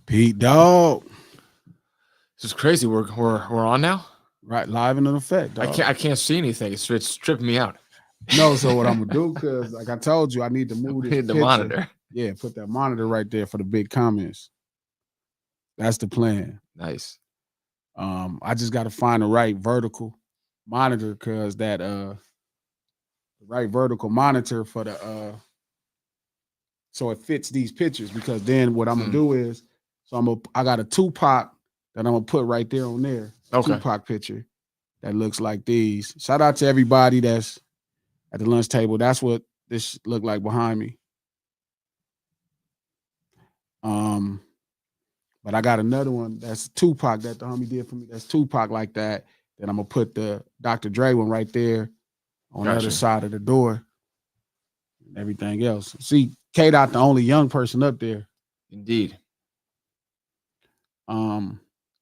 Pete Dog. This is crazy. We're on now. Right, live in effect, dog. I can't see anything. It's tripping me out. No, so what I'm gonna do, cause like I told you, I need to move this The picture. monitor. Yeah, put that monitor right there for the big comments. That's the plan. Nice. I just got to find the right vertical monitor, cause that the right vertical monitor for the so it fits these pictures. Because then what I'm gonna do is, I got a Tupac that I'm gonna put right there on there. Okay. Tupac picture that looks like these. Shout out to everybody that's at the lunch table. That's what this looked like behind me. But I got another one that's Tupac that the homie did for me. That's Tupac like that. Then I'm gonna put the Dr. Dre one right there on the other side of the door. And everything else. See, K-Dot the only young person up there. Indeed.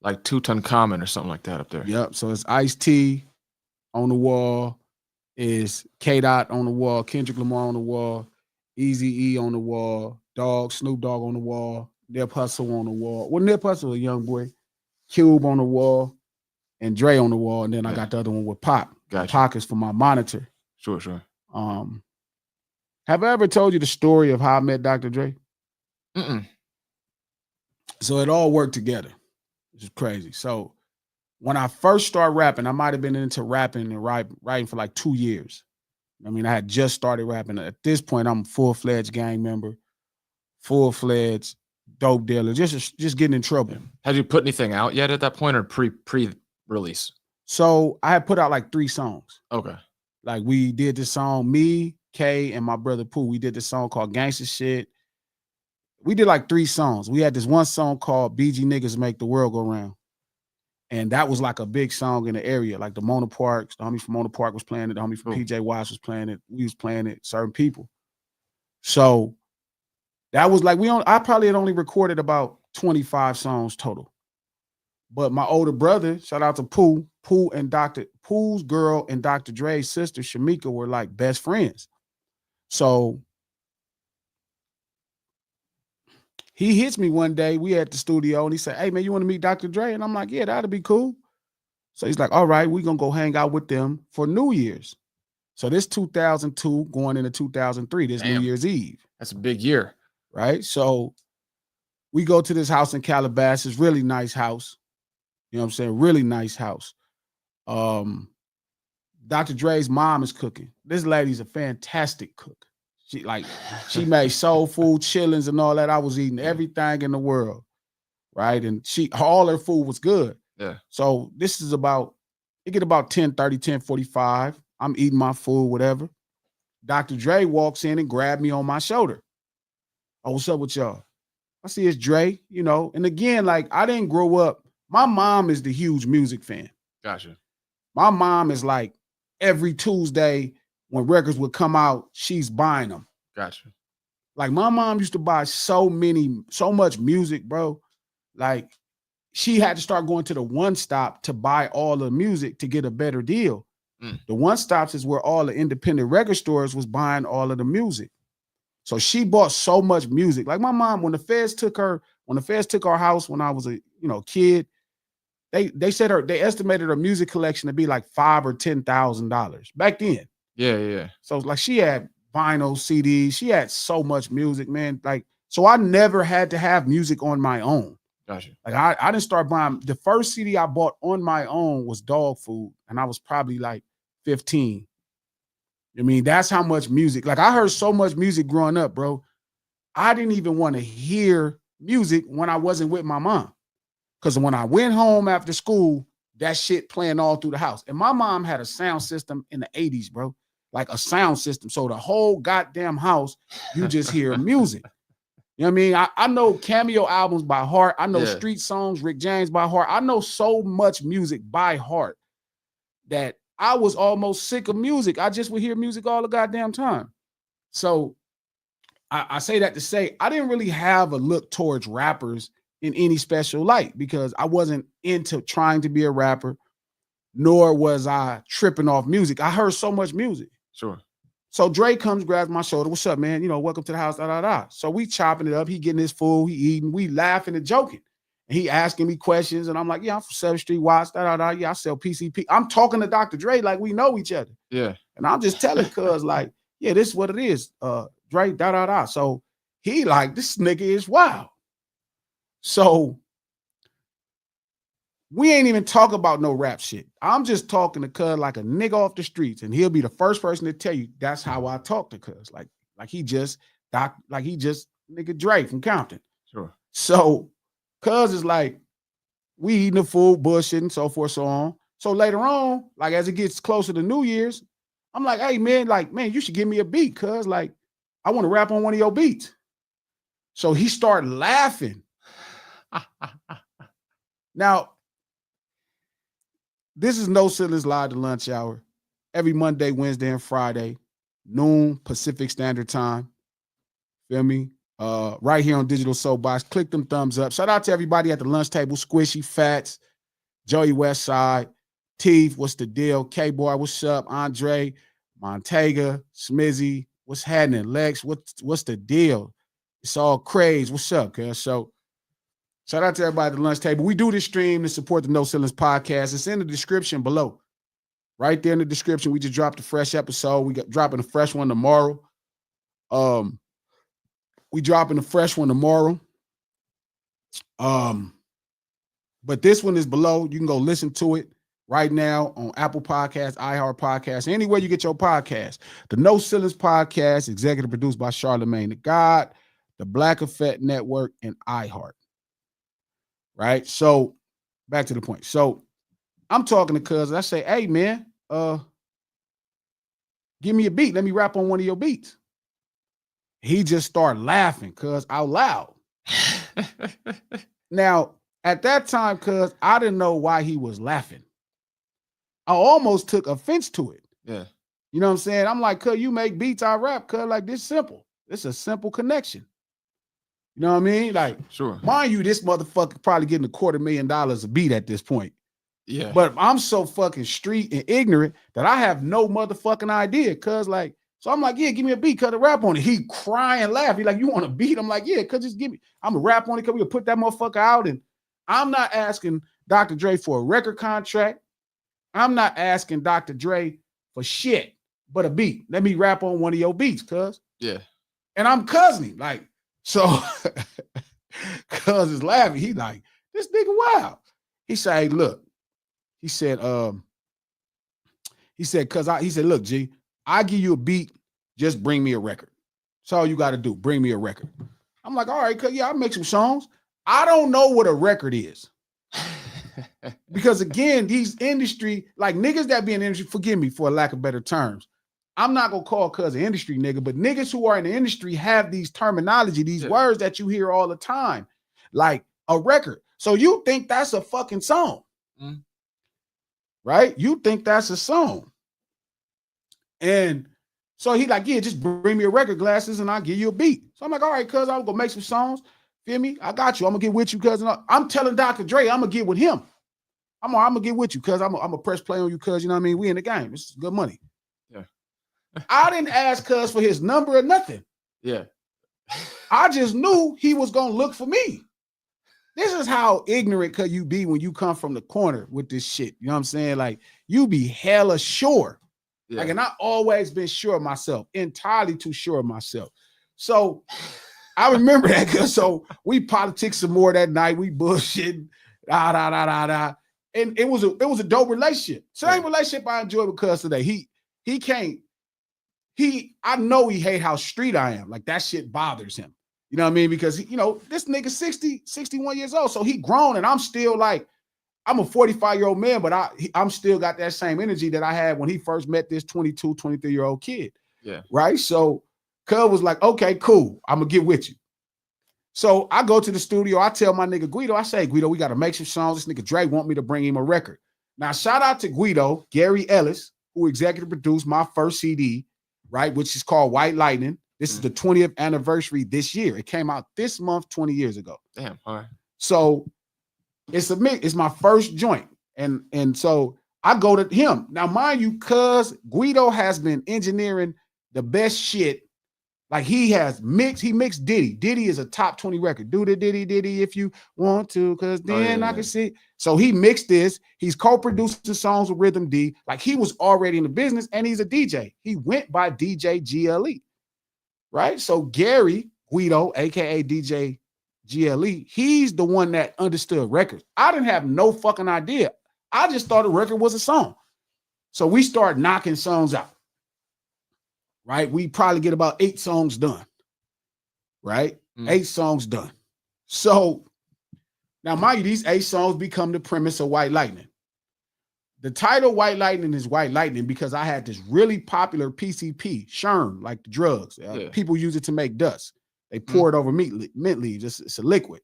Like Tutankhamun or something like that up there. Yep. So it's Ice-T on the wall, is K-Dot on the wall, Kendrick Lamar on the wall, Eazy-E on the wall, Snoop Dogg on the wall, Nip Hussle on the wall. Well, Nip Hussle, a young boy. Cube on the wall, and Dre on the wall. And then I got the other one with Pac. Gotcha. Pac is for my monitor. Sure. Have I ever told you the story of how I met Dr. Dre? So it all worked together. Which is crazy. So when I first started rapping, I might have been into rapping and writing for like 2 years. I mean, I had just started rapping. At this point, I'm a full-fledged gang member, full-fledged dope dealer, just getting in trouble. Had you put anything out yet at that point, or pre-release? So I had put out like 3 songs. Okay. Like we did this song, me, Kay, and my brother Pooh. We did this song called Gangsta Shit. We did like 3 songs. We had this one song called BG Niggas Make the World Go Round. And that was like a big song in the area. Like the Mona Parks, the homie from Mona Park was playing it. The homie from PJ Wise was playing it. We was playing it, certain people. So that was like, I probably had only recorded about 25 songs total. But my older brother, shout out to Pooh and Pooh's girl and Dr. Dre's sister, Shamika, were like best friends. So he hits me one day, we at the studio, and he said, "Hey man, you want to meet Dr. Dre?" And I'm like, "Yeah, that'd be cool." So he's like, "All right, we're gonna go hang out with them for New Year's." So this 2002 going into 2003, this New Year's Eve. That's a big year. Right? So we go to this house in Calabasas, really nice house. You know what I'm saying? Really nice house. Dr. Dre's mom is cooking. This lady's a fantastic cook. She made soul food, chillings, and all that. I was eating everything in the world, right? And all her food was good. Yeah. So this is it get about 10:30, 10:45. I'm eating my food, whatever. Dr. Dre walks in and grabbed me on my shoulder. "Oh, what's up with y'all?" I see it's Dre, you know. And again, like I didn't grow up. My mom is the huge music fan. Gotcha. My mom is like every Tuesday when records would come out, she's buying them. Gotcha. Like my mom used to buy so much music, bro. Like she had to start going to the one stop to buy all the music to get a better deal. The one stops is where all the independent record stores was buying all of the music. So she bought so much music. Like my mom, when the feds took our house when I was a kid, they said they estimated her music collection to be like $5,000 or $10,000 back then. Yeah. So like she had vinyl CDs, she had so much music, man. Like, so I never had to have music on my own. Gotcha. Like I didn't start buying. The first CD I bought on my own was Dog Food, and I was probably like 15. I mean, that's how much music. Like I heard so much music growing up, bro. I didn't even want to hear music when I wasn't with my mom. Because when I went home after school, that shit playing all through the house. And my mom had a sound system in the 80s, bro. Like a sound system. So the whole goddamn house, you just hear music. You know what I mean? I know Cameo albums by heart. I know street songs, Rick James by heart. I know so much music by heart that I was almost sick of music. I just would hear music all the goddamn time. So I say that to say I didn't really have a look towards rappers in any special light because I wasn't into trying to be a rapper, nor was I tripping off music. I heard so much music. Sure. So Dre comes, grabs my shoulder. What's up, man? You know, welcome to the house, da, da, da. So we chopping it up. He getting his food, he eating, we laughing and joking. And he asking me questions. And I'm like, yeah, I'm from 7th Street Watts, da, da, da. Yeah, I sell PCP. I'm talking to Dr. Dre like we know each other. Yeah. And I'm just telling cuz like, yeah, this is what it is. Dre, da, da, da. So he like, this nigga is wild. So we ain't even talk about no rap shit. I'm just talking to cuz like a nigga off the streets, and he'll be the first person to tell you that's how I talk to cuz. Like he just nigga Dre from Compton. Sure. So cuz is like, we eating the food, bullshitting, so forth, so on. So later on, like as it gets closer to New Year's, I'm like, hey man, you should give me a beat, cuz like I want to rap on one of your beats. So he started laughing. Now, this is No Ceilings Live to Lunch Hour. Every Monday, Wednesday, and Friday, noon Pacific Standard Time. Feel me? Right here on Digital Soapbox. Click them thumbs up. Shout out to everybody at the lunch table. Squishy, Fats, Joey Westside, Teeth, what's the deal? K-Boy, what's up? Andre, Montega, Smizzy, what's happening? Lex, what's the deal? It's all craze. What's up, cuz? So shout out to everybody at the lunch table. We do this stream to support the No Ceilings podcast. It's in the description below. Right there in the description, we just dropped a fresh episode. We got dropping a fresh one tomorrow. We dropping a fresh one tomorrow. But this one is below. You can go listen to it right now on Apple Podcasts, iHeart Podcasts, anywhere you get your podcast. The No Ceilings podcast, executive produced by Charlamagne the God, the Black Effect Network, and iHeart. Right? So back to the point. So I'm talking to cuz. I say, hey man, give me a beat. Let me rap on one of your beats. He just started laughing, cuz, out loud. Now, at that time, cuz, I didn't know why he was laughing. I almost took offense to it. Yeah. You know what I'm saying? I'm like, cuz, you make beats, I rap, cuz, like this simple. It's a simple connection. You know what I mean? Like, sure. Mind you, this motherfucker probably getting $250,000 a beat at this point. Yeah. But I'm so fucking street and ignorant that I have no motherfucking idea, cuz, like, so I'm like, yeah, give me a beat, cut a rap on it. He crying, laugh. He like, you want a beat? I'm like, yeah, cuz just give me. I'm a rap on it, cuz we can put that motherfucker out. And I'm not asking Dr. Dre for a record contract. I'm not asking Dr. Dre for shit but a beat. Let me rap on one of your beats, cuz. Yeah. And I'm cousin him, like, so cuz is laughing. He like, this nigga wild. He said, hey, look. He said, look, G, I give you a beat, just bring me a record. That's all you got to do. Bring me a record. I'm like, all right, cuz yeah, I'll make some songs. I don't know what a record is. Because again, these industry, like niggas that be in the industry, forgive me for a lack of better terms. I'm not gonna call cuz an industry nigga, but niggas who are in the industry have these terminology, these words that you hear all the time, like a record. So you think that's a fucking song, right? You think that's a song. And so he like, yeah, just bring me a record, glasses, and I'll give you a beat. So I'm like, all right, cuz I'm gonna make some songs. Feel me? I got you. I'm gonna get with you, cuz. I'm telling Dr. Dre, I'm gonna get with him. I'm gonna get with you, cuz I'm gonna press play on you, cuz, you know what I mean? We in the game. It's good money. Yeah. I didn't ask cuz for his number or nothing. Yeah. I just knew he was gonna look for me. This is how ignorant could you be when you come from the corner with this shit. You know what I'm saying? Like, you be hella sure. Yeah. Like, and I always been sure of myself, entirely too sure of myself. So I remember that, cuz. So we politics some more that night. We bullshitting, da. And it was a dope relationship. Same relationship I enjoy with cuz today. I know he hate how street I am. Like, that shit bothers him. You know what I mean? Because, this nigga 61 years old. So he grown, and I'm still like, I'm a 45-year-old man, but I'm still got that same energy that I had when he first met this 22, 23-year-old kid. Yeah. Right? So cuz was like, okay, cool. I'm going to get with you. So I go to the studio. I tell my nigga Guido, I say, Guido, we got to make some songs. This nigga Dre want me to bring him a record. Now, shout out to Guido, Gary Ellis, who executive produced my first CD, right, which is called White Lightning. This is the 20th anniversary this year. It came out this month 20 years ago. Damn, all right. So it's my first joint. And so I go to him. Now, mind you, cuz Guido has been engineering the best shit. Like he mixed Diddy. Diddy is a top 20 record. Do the Diddy if you want to, because then I can see. So he mixed this. He's co-producing songs with Rhythm D. Like he was already in the business and he's a DJ. He went by DJ GLE, right? So Gary Guido, aka DJ GLE, he's the one that understood records. I didn't have no fucking idea. I just thought a record was a song. So we start knocking songs out. Right? We probably get about 8 songs done. Right? 8 songs done. So now, mind you, these 8 songs become the premise of White Lightning. The title White Lightning is White Lightning because I had this really popular PCP, Sherm, like the drugs. People use it to make dust. They pour it over mint leaves. It's a liquid,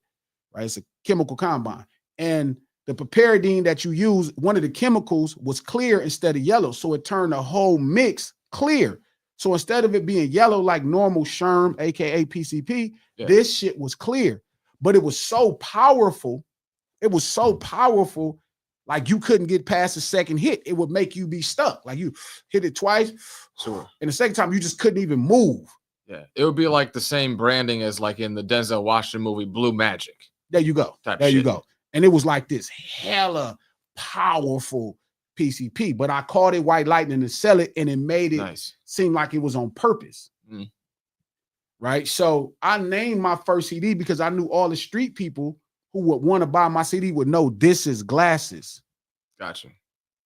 right? It's a chemical combine. And the piperidine that you use, one of the chemicals was clear instead of yellow. So it turned the whole mix clear. So instead of it being yellow like normal Sherm, aka PCP, this shit was clear. But it was so powerful. It was so powerful, like you couldn't get past the second hit. It would make you be stuck. Like you hit it twice. Sure. And the second time you just couldn't even move. Yeah. It would be like the same branding as like in the Denzel Washington movie Blue Magic. There you go. There you go. And it was like this hella powerful PCP, but I called it White Lightning to sell it, and it made it seem like it was on purpose. Right? So I named my first CD because I knew all the street people who would want to buy my CD would know this is Glasses. Gotcha.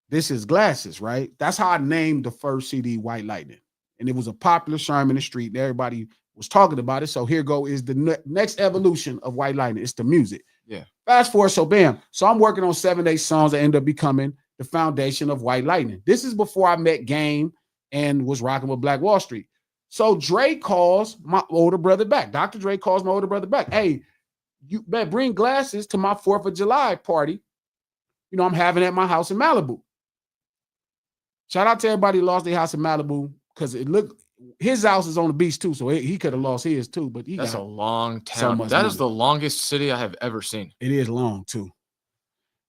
This is Glasses, right? That's how I named the first CD White Lightning. And it was a popular Sherm in the street, and everybody was talking about it. So here is the next evolution of White Lightning. It's the music. Yeah. Fast forward, so bam. So I'm working on 7 8 songs that end up becoming the foundation of White Lightning. This is before I met Game and was rocking with Black Wall Street. So Dre calls my older brother back. Dr. Dre calls my older brother back. Hey, you better bring Glasses to my 4th of July party. You know, I'm having at my house in Malibu. Shout out to everybody who lost their house in Malibu because his house is on the beach too, so he could have lost his too. But that's a long town. That is the longest city I have ever seen. It is long too.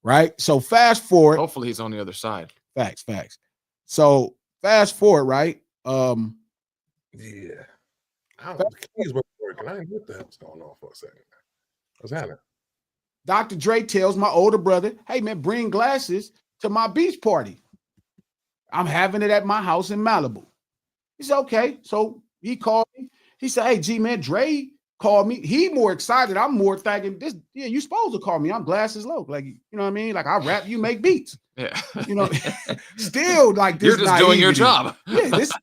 Right? So fast forward. Hopefully he's on the other side. Facts. So fast forward, right? Yeah. The keys weren't working. I didn't get that. What's going on for a second? What's happening? Dr. Dre tells my older brother, hey man, bring Glasses to my beach party. I'm having it at my house in Malibu. He said, okay. So he called me. He said, hey, G man, Dre called me. He more excited. I'm more thinking this. Yeah, you supposed to call me. I'm Glasses Loc. Like, you know what I mean? Like I rap, you make beats. Yeah. You know, still like this. You're just naivety. doing your job. Yeah, this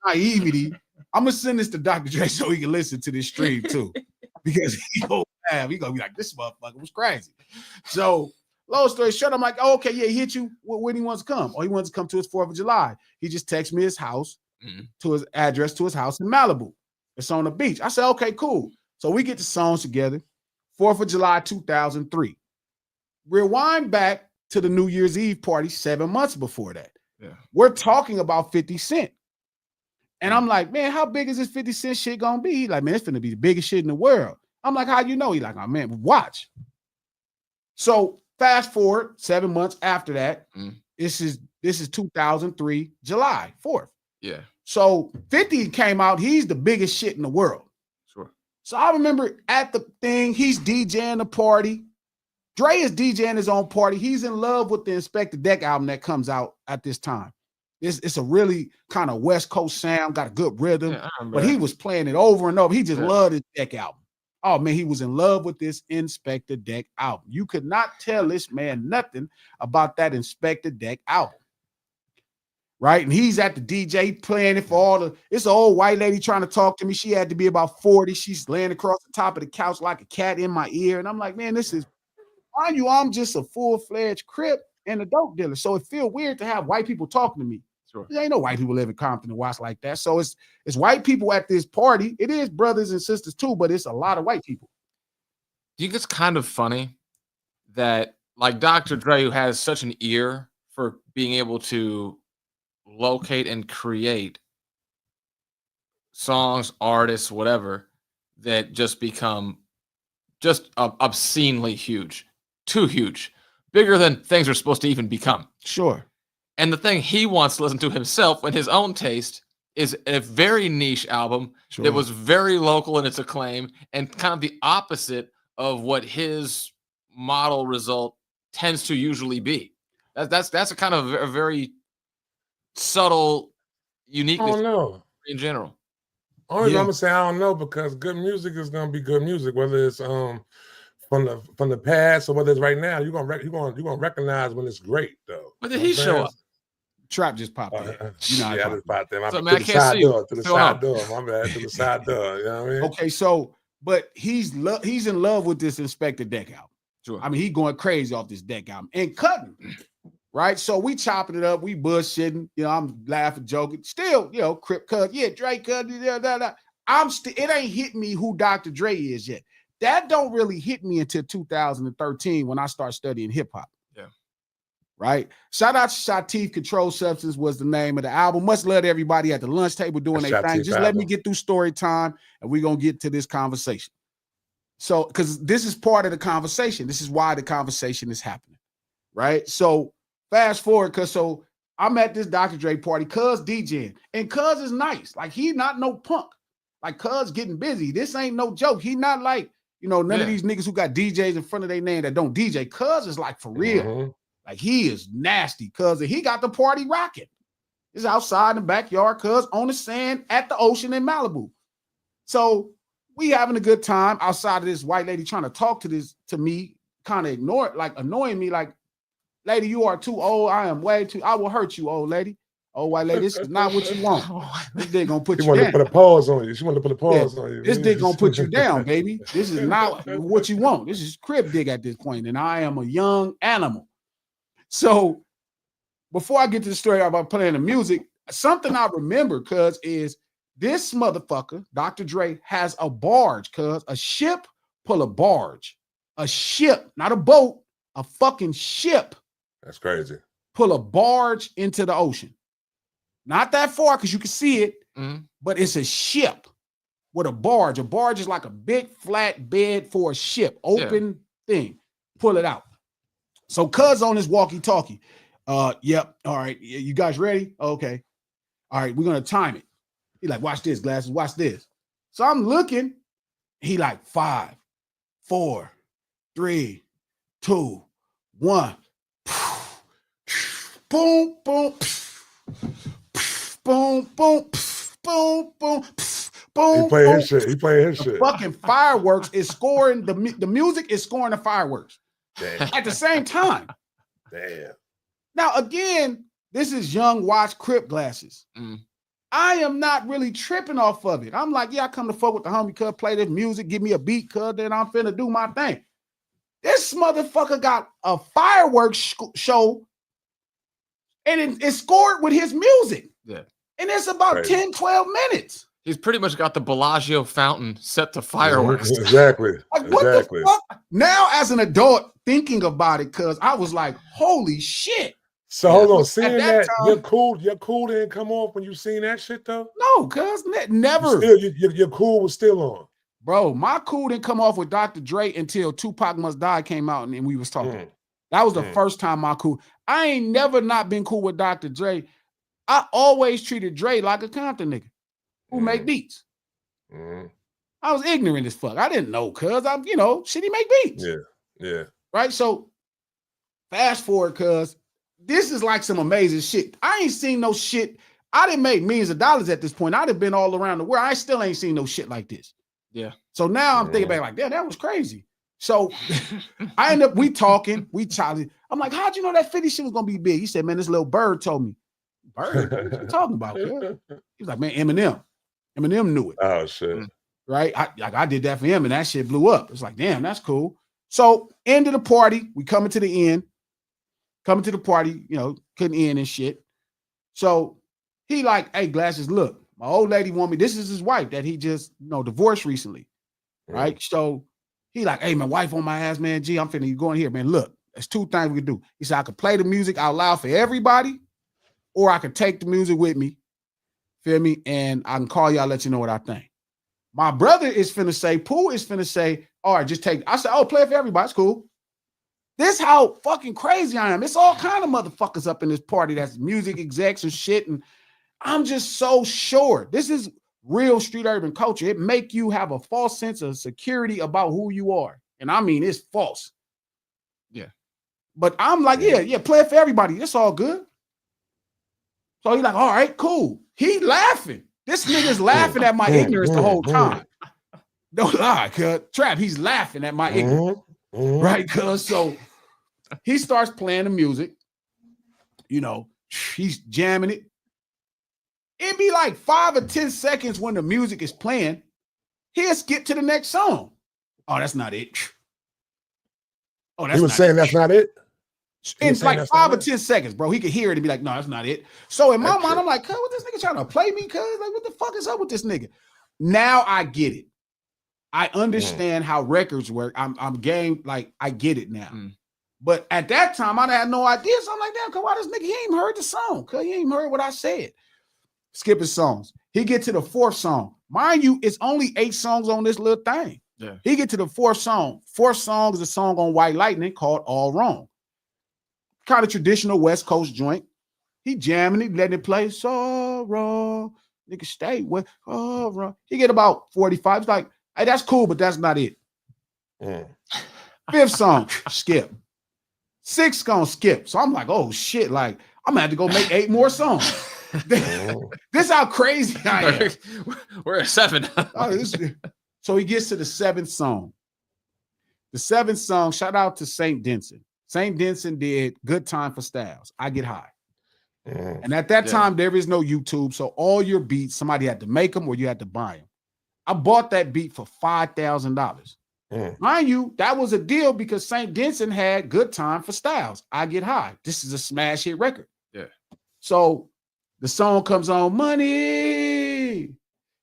naivety. I'm gonna send this to Dr. Dre so he can listen to this stream too. Because he gonna be like, this motherfucker was crazy. So long story short, I'm like, oh, okay, yeah, he hit you when he wants to come. Or he wants to come to his 4th of July. He just texted me his house to his address to his house in Malibu. It's on the beach. I said, okay, cool. So we get the songs together. 4th of July, 2003. Rewind back to the New Year's Eve party 7 months before that. Yeah. We're talking about 50 Cent. And I'm like, man, how big is this 50 Cent shit gonna be? He's like, man, it's gonna be the biggest shit in the world. I'm like, how you know? He's like, oh man, watch. So fast forward 7 months after that, this is 2003, July 4th. Yeah. So 50 came out, he's the biggest shit in the world. Sure. So I remember at the thing, he's DJing the party. Dre is DJing his own party. He's in love with the Inspector Deck album that comes out at this time. It's a really kind of West Coast sound, got a good rhythm, but he was playing it over and over. He just loved his Deck album. Oh man, he was in love with this Inspector Deck album. You could not tell this man nothing about that Inspector Deck album. Right? And he's at the DJ playing it for it's an old white lady trying to talk to me. She had to be about 40. She's laying across the top of the couch like a cat in my ear. And I'm like, man, mind you, I'm just a full-fledged Crip and a dope dealer. So it feels weird to have white people talking to me. Sure. There ain't no white people live in Compton and watch like that. So it's white people at this party. It is brothers and sisters too, but it's a lot of white people. Do you think it's kind of funny that like Dr. Dre, who has such an ear for being able to locate and create songs, artists, whatever, that just become just obscenely huge, too huge, bigger than things are supposed to even become. Sure. And the thing he wants to listen to himself and his own taste is a very niche album that was very local in its acclaim and kind of the opposite of what his model result tends to usually be. That's a kind of a very subtle I uniqueness don't know. in general. Only I'm gonna say I don't know because good music is gonna be good music, whether it's from the past or whether it's right now. You're gonna recognize when it's great though. When did he show up? Trap just popped in. You know, yeah, I just popped in. So, To man, I the can't side see door, to you. the What's going side on? door. My bad, to the side door. You know what I mean? Okay, so but he's in love with this Inspector Deck album. Sure. I mean, he going crazy off this Deck album and cutting, right? So we chopping it up, we bullshitting. You know, I'm laughing, joking. Still, you know, Crip cut, yeah, Dre cut. I'm still. It ain't hit me who Dr. Dre is yet. That don't really hit me until 2013 when I start studying hip hop. Yeah. Right. Shout out to Shatif. Controlled Substance was the name of the album. Much love to everybody at the lunch table doing their thing. Just let me get through story time and we're going to get to this conversation. So, because this is part of the conversation. This is why the conversation is happening. Right. So fast forward, because so I'm at this Dr. Dre party, Cuz DJing. And Cuz is nice. Like he not no punk. Like Cuz getting busy. This ain't no joke. He not like, you know, none of these niggas who got DJs in front of their name that don't DJ. Cuz is like for real. Mm-hmm. Like he is nasty, cuz he got the party rocking. It's outside in the backyard, cuz on the sand at the ocean in Malibu. So we having a good time outside of this white lady trying to talk to me, kind of ignore it, like annoying me, like, lady, you are too old. I am way too. I will hurt you, old lady. Oh, white lady, this is not what you want. This dick gonna put you down. She wanted to put a pause on you. She wanted to put a pause on you. This dick gonna put you down, baby. This is not what you want. This is crib dick at this point, and I am a young animal. So before I get to the story about playing the music, something I remember, cuz, is this motherfucker, Dr. Dre, has a barge, cuz, a ship pull a barge. A ship, not a boat, a fucking ship. That's crazy. Pull a barge into the ocean. Not that far, because you can see it, but it's a ship with a barge. A barge is like a big flat bed for a ship, open thing. Pull it out. So cuz on his walkie-talkie. Yep. All right. You guys ready? Okay. All right, we're gonna time it. He like, watch this, glasses, watch this. So I'm looking. He like 5, 4, 3, 2, 1. Boom, boom, boom, boom, boom, boom, boom. He playing his shit. He playing his shit. Fucking fireworks is scoring the music is scoring the fireworks. Damn. At the same time. Damn. Now again, this is young watch Crip glasses. I am not really tripping off of it. I'm like, yeah, I come to fuck with the homie, cuz, play this music, give me a beat, cuz, then I'm finna do my thing. This motherfucker got a fireworks show and it scored with his music. Yeah. And it's about 10, 12 minutes. He's pretty much got the Bellagio fountain set to fireworks. Exactly. Like, what the fuck? Now, as an adult, thinking about it, cuz I was like, holy shit. So hold on, seeing that that, time, your cool didn't come off when you seen that shit though? No, cuz never. Your cool was still on. Bro, my cool didn't come off with Dr. Dre until Tupac Must Die came out and we was talking. That was the first time my cool. I ain't never not been cool with Dr. Dre. I always treated Dre like a Compton nigga who make beats. I was ignorant as fuck. I didn't know, cuz I'm, you know, shit, he make beats. Yeah. Right? So fast forward, cuz this is like some amazing shit. I ain't seen no shit. I didn't make millions of dollars at this point. I'd have been all around the world. I still ain't seen no shit like this. Yeah. So now I'm thinking back like, yeah, that was crazy. So I end up, we talking, we chatting. I'm like, how'd you know that 50 shit was gonna be big? He said, man, this little bird told me. Bird? What you talking about? Girl? He was like, man, Eminem. Eminem knew it. Oh shit. Right? I did that for him and that shit blew up. It's like, damn, that's cool. So end of the party, we coming to the end. Coming to the party, you know, couldn't end and shit. So he like, hey, Glasses, look, my old lady want me. This is his wife that he just, you know, divorced recently. Right? So he like, hey, my wife on my ass, man. Gee, I'm finna go in here, man. Look, there's two things we can do. He said, I could play the music out loud for everybody, or I could take the music with me, feel me? And I can call y'all, let you know what I think. My brother is finna say, Pooh is finna say, all right, just take it. I said, oh, play it for everybody. It's cool. This how fucking crazy I am. It's all kind of motherfuckers up in this party that's music execs and shit. And I'm just so sure. This is real street urban culture. It make you have a false sense of security about who you are. And I mean, it's false. Yeah. But I'm like, yeah, play it for everybody. It's all good. So he's like, all right, cool. He laughing. This nigga's laughing at my ignorance the whole time. Don't lie, cuz. Trap, he's laughing at my ignorance. Right, cuz? So he starts playing the music. You know, he's jamming it. It'd be like 5 or 10 seconds when the music is playing. He'll skip to the next song. Oh, that's not it. Oh, that's he was not saying it. That's not it. In like 5 or 10 seconds, bro. He could hear it and be like, no, that's not it. So in my mind, I'm like, cuz, what this nigga trying to play me, cuz? Like, what the fuck is up with this nigga? Now I get it. I understand how records work. I'm game, like, I get it now. But at that time, I had no idea. So I'm like, damn, cuz, why this nigga, he ain't heard the song? Cuz, he ain't heard what I said. Skipping songs. He get to the 4th song. Mind you, it's only 8 songs on this little thing. Yeah. He get to the 4th song. 4th song is a song on White Lightning called All Wrong. Kind of traditional West Coast joint. He jamming it, letting it play. So wrong. Nigga, stay with all wrong. He get about 45. He's like, hey, that's cool, but that's not it. 5th song, skip. 6th gonna skip. So I'm like, oh shit, like, I'm gonna have to go make 8 more songs. This how crazy I am. We're at 7. So he gets to the 7th song. The 7th song, shout out to St. Denson. St. Denson did Good Time for Styles. I Get High. And at that time, there is no YouTube. So all your beats, somebody had to make them or you had to buy them. I bought that beat for $5,000. Mind you, that was a deal because St. Denson had Good Time for Styles. I Get High. This is a smash hit record. Yeah. So the song comes on, money,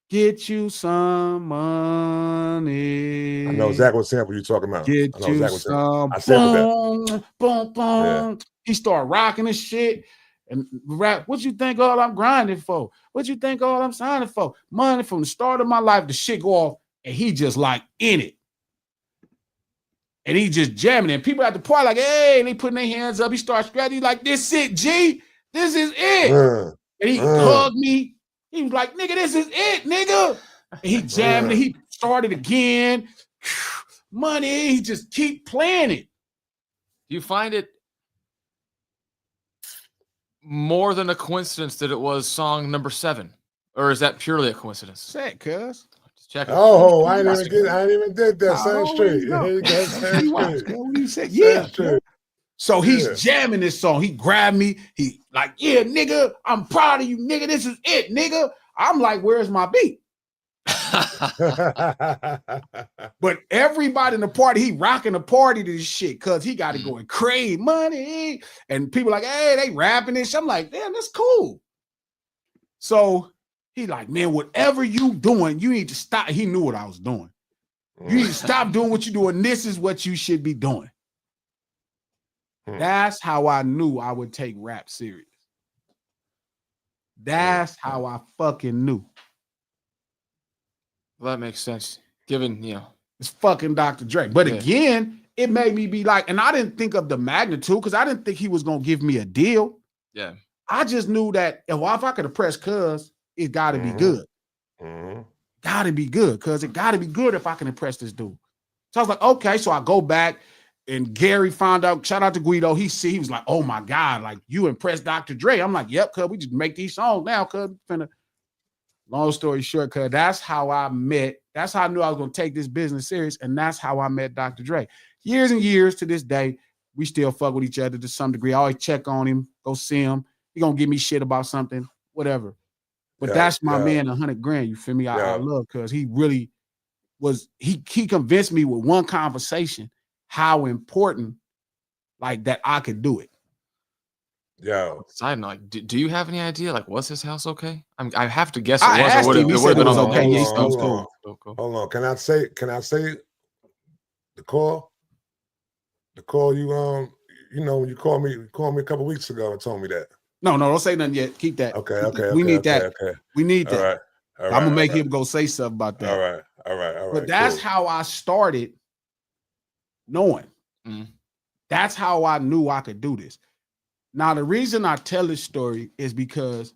get you some money. I know exactly what sample you're talking about. Get I know you exactly some. I sampled Boom, boom, boom. Yeah. He started rocking this shit. And rap, what you think all I'm grinding for? What you think all I'm signing for? Money from the start of my life, the shit go off, and he just like in it. And he just jamming it. And people at the party like, hey, and they putting their hands up. He starts scratching. He's like, this it, G. This is it. And he hugged me. He was like, nigga, this is it, nigga. And he jamming it. He started again. Money. He just keep playing it. Do you find it more than a coincidence that it was song number 7? Or is that purely a coincidence? Say it, cuz. Check it. Oh, I ain't even did that. Same straight. What he said? Yeah. So he's jamming this song. He grabbed me. He like, yeah, nigga, I'm proud of you, nigga. This is it, nigga. I'm like, where's my beat? But everybody in the party, he rocking the party to this shit because he got it going crazy, money. And people like, hey, they rapping this. I'm like, damn, that's cool. So he like, man, whatever you doing, you need to stop. He knew what I was doing. You need to stop doing what you're doing. This is what you should be doing. That's how I knew I would take rap serious. That's how I fucking knew. Well, that makes sense. Given, it's fucking Dr. Dre. But again, it made me be like, and I didn't think of the magnitude because I didn't think he was going to give me a deal. Yeah. I just knew that if I could have pressed cuz, it got to be good. Got to be good because it got to be good if I can impress this dude. So I was like, okay. So I go back and Gary found out, shout out to Guido. He was like, oh my God, like you impressed Dr. Dre. I'm like, yep, cuz we just make these songs now, cuz. Long story short, cuz that's how I met. That's how I knew I was going to take this business serious. And that's how I met Dr. Dre. Years and years to this day, we still fuck with each other to some degree. I always check on him, go see him. He going to give me shit about something, whatever. But that's my man, $100,000. You feel me? I love because he really was, he convinced me with one conversation how important like that I could do it. Yo. Side note, do you have any idea? Like, was his house okay? I have to guess it was. It would have been okay. Yeah, hold on. Can I say the call? The call you when you called me a couple weeks ago and told me that. No, don't say nothing yet. Keep that. Okay. We need that. Okay. We need that. All right. I'm gonna make him go say something about that. All right. But that's how I started knowing. That's how I knew I could do this. Now, the reason I tell this story is because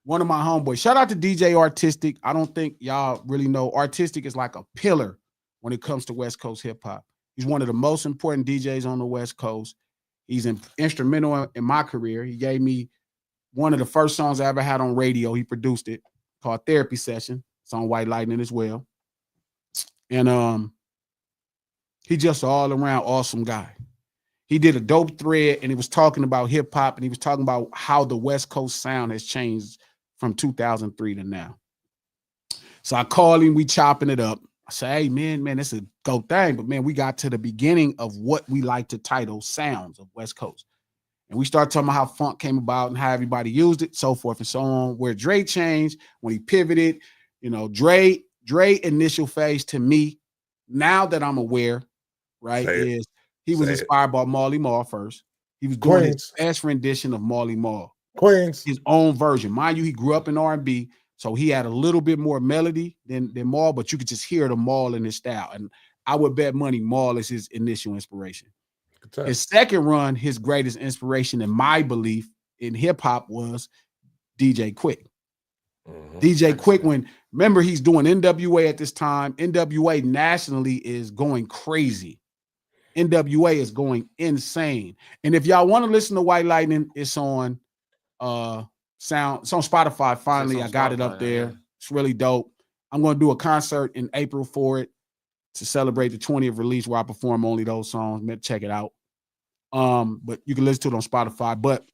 One of my homeboys. Shout out to DJ Artistic. I don't think y'all really know. Artistic is like a pillar when it comes to West Coast hip hop. He's one of the most important DJs on the West Coast. He's instrumental in my career. He gave me one of the first songs I ever had on radio. He produced it, called Therapy Session. It's on White Lightning as well. And he just all around awesome guy. He did a dope thread and he was talking about hip hop and he was talking about how the West Coast sound has changed from 2003 to now. So I called him, we chopping it up. I say, hey, man, this is a dope thing. But, man, we got to the beginning of what we like to title sounds of West Coast. And we started talking about how funk came about and how everybody used it, so forth and so on. Where Dre changed, when he pivoted, you know, Dre initial phase to me, now that I'm aware, right, is he was inspired by Marley Marl first. He was doing his best rendition of Marley Marl. His own version. Mind you, he grew up in R&B, so he had a little bit more melody than Marl, but you could just hear the Marl in his style. And I would bet money Marl is his initial inspiration. His second run, his greatest inspiration, in my belief, in hip-hop was DJ Quick. DJ Quick, remember he's doing NWA at this time. NWA nationally is going crazy. NWA is going insane. And if y'all want to listen to White Lightning, it's on it's on Spotify. Finally, I got it up there. Yeah. It's really dope. I'm going to do a concert in April for it to celebrate the 20th release where I perform only those songs. Check it out. But you can listen to it on Spotify. But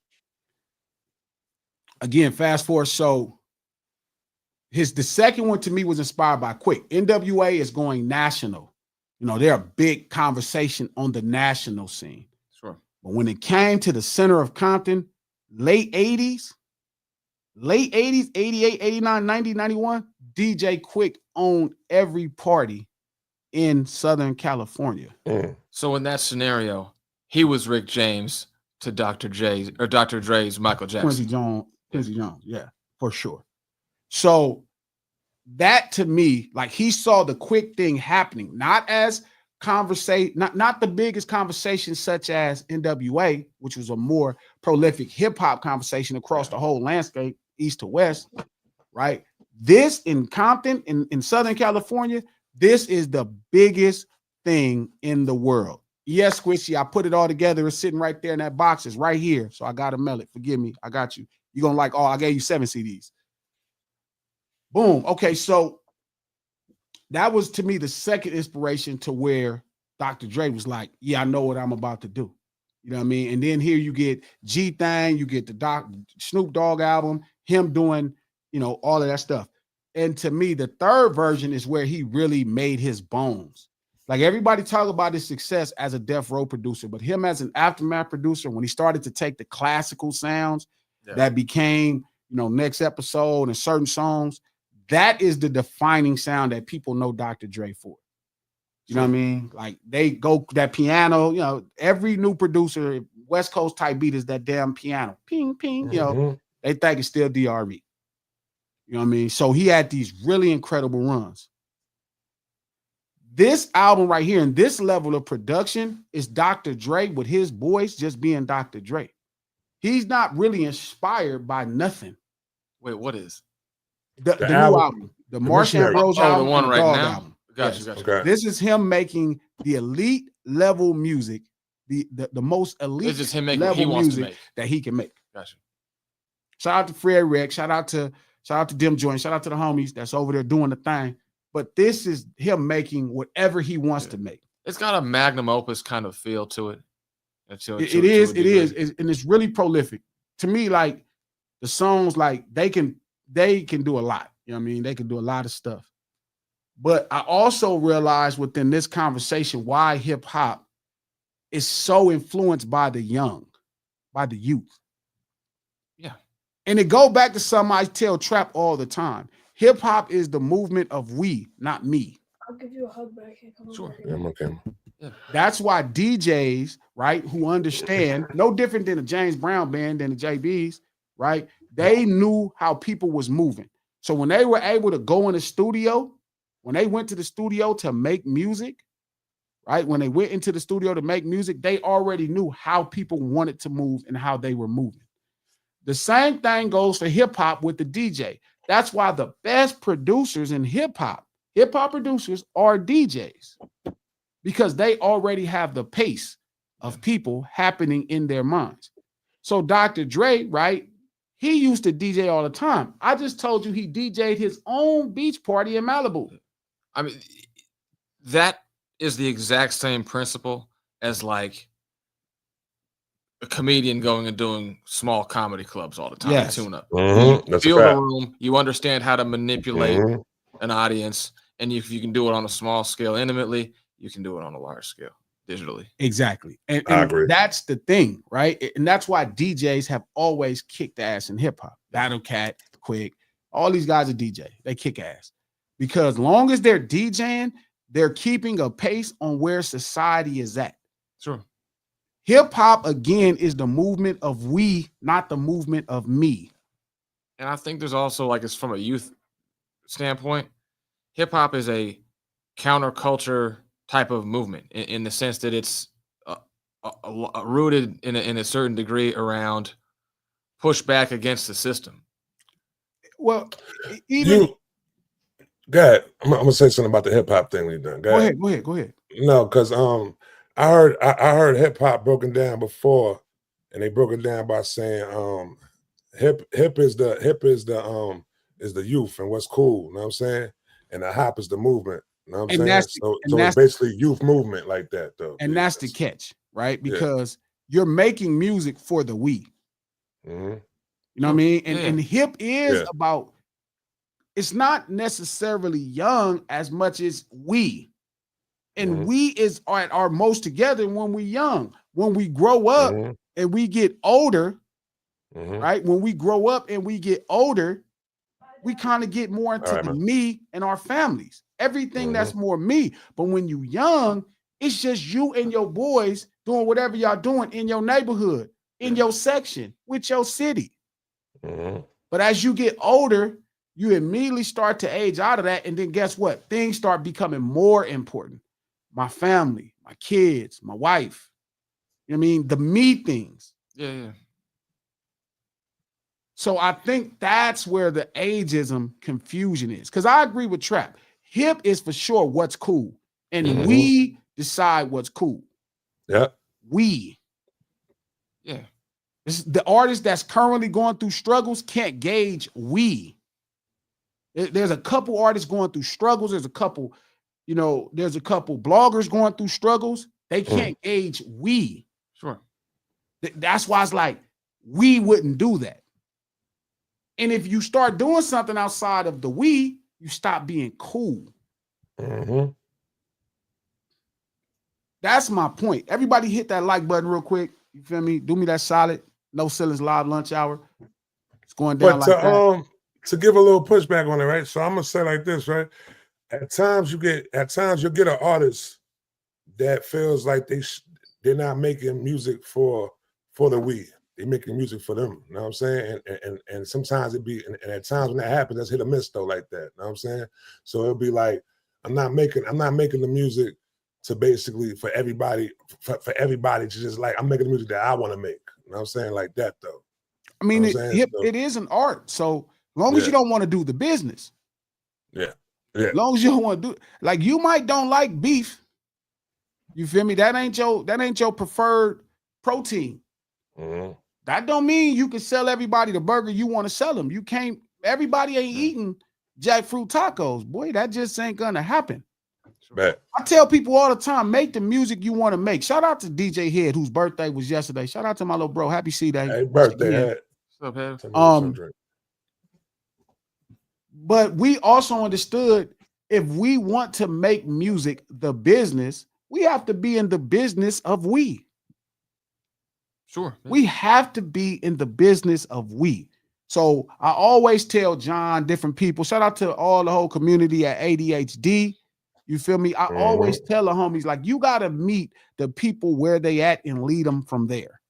again, fast forward. So the second one to me was inspired by Quick. NWA is going national. You know, they're a big conversation on the national scene. Sure. But when it came to the center of Compton, late 80s, 88, 89, 90, 91, DJ Quick owned every party in Southern California. So in that scenario, he was Rick James to Dr. Dre's Michael Jackson. Quincy Jones, yeah, for sure. So that to me, like he saw the Quick thing happening, not as conversation, not the biggest conversation such as NWA, which was a more prolific hip hop conversation across the whole landscape, east to west, right? This in Compton, in Southern California, this is the biggest thing in the world. Yes, Squishy, I put it all together. It's sitting right there in that box. It's right here. So I got to mail it. Forgive me. I got you. You're going to like, I gave you 7 CDs. Boom. Okay, so that was, to me, the second inspiration to where Dr. Dre was like, yeah, I know what I'm about to do. You know what I mean? And then here you get G-Thang, you get the Snoop Dogg album, him doing, you know, all of that stuff. And to me, the third version is where he really made his bones. Like everybody talk about his success as a Death Row producer, but him as an Aftermath producer, when he started to take the classical sounds that became, you know, Next Episode and certain songs, that is the defining sound that people know Dr. Dre for. You know what I mean? Like they go that piano, you know, every new producer, West Coast type beat is that damn piano. Ping, ping, you know, they think it's still DRE. You know what I mean? So he had these really incredible runs. This album right here and this level of production is Dr. Dre with his voice just being Dr. Dre. He's not really inspired by nothing. Wait, what is? The new album. The Marsh Ambrose album. The one right now? Album. Gotcha. Okay. This is him making the elite level music, the most elite this is him making what he wants to make. That he can make. Gotcha. Shout out to Fred Rex. Shout out to Dim Joint. Shout out to the homies that's over there doing the thing. But this is him making whatever he wants to make. It's got a magnum opus kind of feel to it. It is, and it's really prolific. To me, like the songs, like they can do a lot. You know what I mean? They can do a lot of stuff. But I also realized within this conversation why hip hop is so influenced by the young, by the youth. Yeah. And it go back to something I tell Trap all the time. Hip hop is the movement of we, not me. I'll give you a hug back here. Come Sure. Yeah, I'm okay. Yeah. That's why DJs, right, who understand, no different than a James Brown band than the JBs, right? They knew how people was moving. So when they were able to go in the studio, when they went to the studio to make music, right? When they went into the studio to make music, they already knew how people wanted to move and how they were moving. The same thing goes for hip hop with the DJ. That's why the best producers in hip hop producers are DJs, because they already have the pace of people happening in their minds. So Dr. Dre, right? He used to DJ all the time. I just told you he DJ'd his own beach party in Malibu. I mean, that is the exact same principle as like a comedian going and doing small comedy clubs all the time. Yes. Tune up. Mm-hmm. You feel the room. You understand how to manipulate Mm-hmm. an audience, and if you can do it on a small scale intimately, you can do it on a large scale digitally. Exactly. And I agree. That's the thing, right? And that's why DJs have always kicked ass in hip hop. Battle Cat, Quick, all these guys are DJ. They kick ass because long as they're DJing, they're keeping a pace on where society is at. Sure. Hip hop, again, is the movement of we, not the movement of me. And I think there's also, like, it's from a youth standpoint, hip hop is a counterculture type of movement in the sense that it's rooted in a certain degree around pushback against the system. Well, even go ahead. I'm gonna say something about the hip hop thing we done. Go ahead. No, because I heard hip hop broken down before, and they broke it down by saying hip is the youth and what's cool, you know what I'm saying? And the hop is the movement, you know what I'm saying? So it's basically youth movement like that, though. And that's the catch, right? Because you're making music for the we. Mm-hmm. You know what I mean? And hip is about, it's not necessarily young as much as we. And we is at our most together when we're young. When we grow up and we get older, right? When we grow up and we get older, we kind of get more into the me and our families. Everything that's more me. But when you young, it's just you and your boys doing whatever y'all doing in your neighborhood, in your section, with your city. But as you get older, you immediately start to age out of that. And then guess what? Things start becoming more important. My family, my kids, my wife. You know what I mean? The me things. Yeah. So I think that's where the ageism confusion is. Because I agree with Trap. Hip is for sure what's cool. And we decide what's cool. Yeah. We. Yeah. The artist that's currently going through struggles can't gauge we. There's a couple artists going through struggles. There's a couple bloggers going through struggles. They can't gauge we. Sure. That's why it's like, we wouldn't do that. And if you start doing something outside of the we, you stop being cool. That's my point. Everybody hit that like button real quick. You feel me? Do me that solid. No Ceilings Live lunch hour. It's going down like that. To give a little pushback on it, right? So I'm gonna say like this, right? At times you'll get an artist that feels like they're not making music for the we. They're making music for them. You know what I'm saying? And sometimes and at times when that happens, that's hit or miss though, like that. You know what I'm saying? So it'll be like, I'm not making the music to basically for everybody to just like, I'm making the music that I want to make. You know what I'm saying? Like that though. I mean, it is an art. So long as you don't want to do the business. Yeah. As long as you don't want to do, like, you might don't like beef. You feel me? That ain't your preferred protein. That don't mean you can sell everybody the burger you want to sell them. You can't. Everybody ain't eating jackfruit tacos, boy. That just ain't gonna happen. Right. I tell people all the time, make the music you want to make. Shout out to DJ Head, whose birthday was yesterday. Shout out to my little bro. Happy C-Day. Hey, birthday, Head. What's up, Head? But we also understood, if we want to make music the business, we have to be in the business of we. Sure. We have to be in the business of we. So I always tell John, different people, shout out to all the whole community at ADHD. You feel me? I always tell the homies, like, you got to meet the people where they at and lead them from there.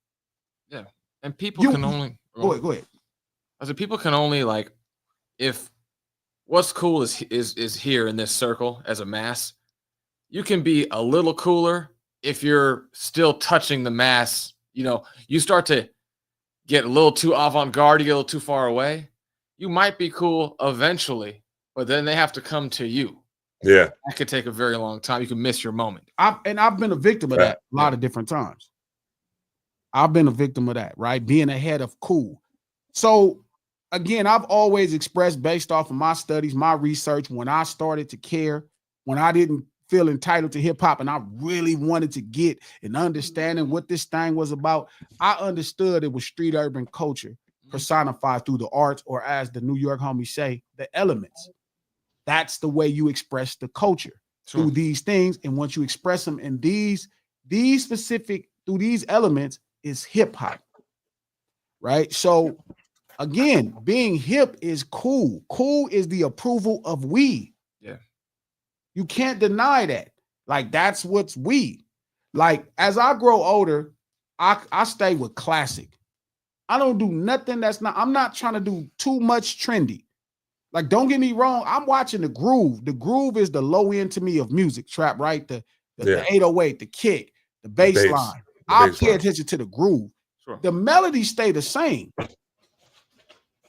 Yeah. And people can only go ahead. I said people can only, like, if what's cool is here in this circle as a mass, you can be a little cooler if you're still touching the mass. You know, you start to get a little too avant-garde, you get a little too far away, you might be cool eventually, but then they have to come to you. Yeah. That could take a very long time. You can miss your moment. I've been a victim of that a lot of different times. I've been a victim of that, right? Being ahead of cool. So again, I've always expressed based off of my studies, my research, when I started to care, when I didn't feel entitled to hip hop and I really wanted to get an understanding what this thing was about, I understood it was street urban culture personified through the arts, or as the New York homies say, the elements. That's the way you express the culture through these things. And once you express them in these specific, through these elements, is hip hop, right? So again, being hip is cool. Cool is the approval of we. Yeah. You can't deny that. Like, that's what's we. Like, as I grow older, I stay with classic. I don't do nothing I'm not trying to do too much trendy. Like, don't get me wrong, I'm watching the groove. The groove is the low end to me of music, trap, right? The 808, the kick, the bass line. I pay attention to the groove. Sure. The melody stay the same.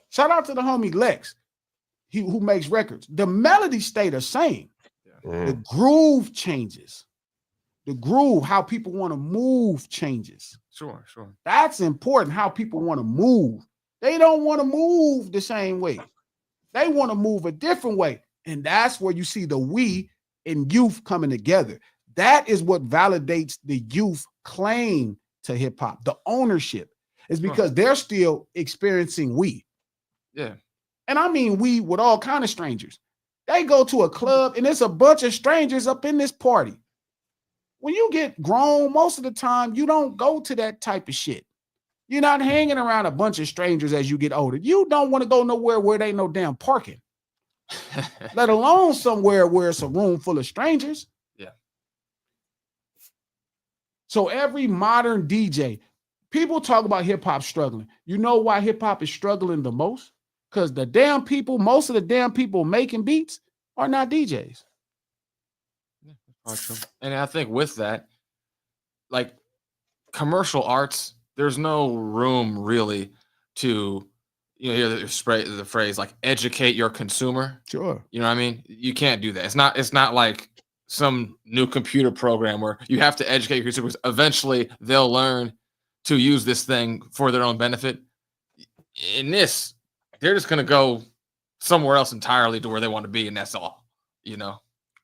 Shout out to the homie Lex, who makes records. The melody stay the same. Yeah. The groove changes. The groove, how people want to move changes. Sure. That's important, how people want to move. They don't want to move the same way. They want to move a different way. And that's where you see the we and youth coming together. That is what validates the youth claim to hip hop. The ownership is because they're still experiencing we. Yeah. And I mean we with all kind of strangers. They go to a club and there's a bunch of strangers up in this party. When you get grown, most of the time, you don't go to that type of shit. You're not hanging around a bunch of strangers as you get older. You don't want to go nowhere where there ain't no damn parking, let alone somewhere where it's a room full of strangers. Yeah. So every modern DJ, people talk about hip hop struggling. You know why hip hop is struggling the most? Because most of the damn people making beats are not DJs. And I think with that, like commercial arts, there's no room really to, hear the phrase like educate your consumer. Sure. You know what I mean? You can't do that. It's not like some new computer program where you have to educate your consumers. Eventually they'll learn to use this thing for their own benefit. In this, they're just going to go somewhere else entirely to where they want to be. And that's all, You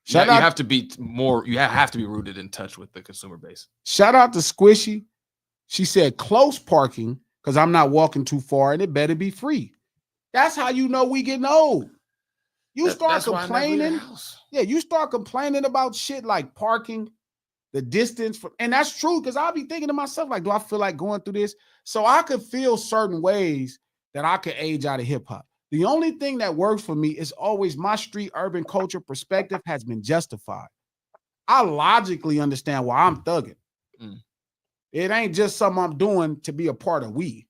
have to be rooted in touch with the consumer base. Shout out to Squishy. She said close parking because I'm not walking too far and it better be free. That's how you know we getting old. You start complaining. Yeah, you start complaining about shit like parking, the distance from, and that's true because I'll be thinking to myself, like, do I feel like going through this? So I could feel certain ways that I could age out of hip hop. The only thing that works for me is always my street urban culture perspective has been justified. I logically understand why I'm thugging. It ain't just something I'm doing to be a part of we.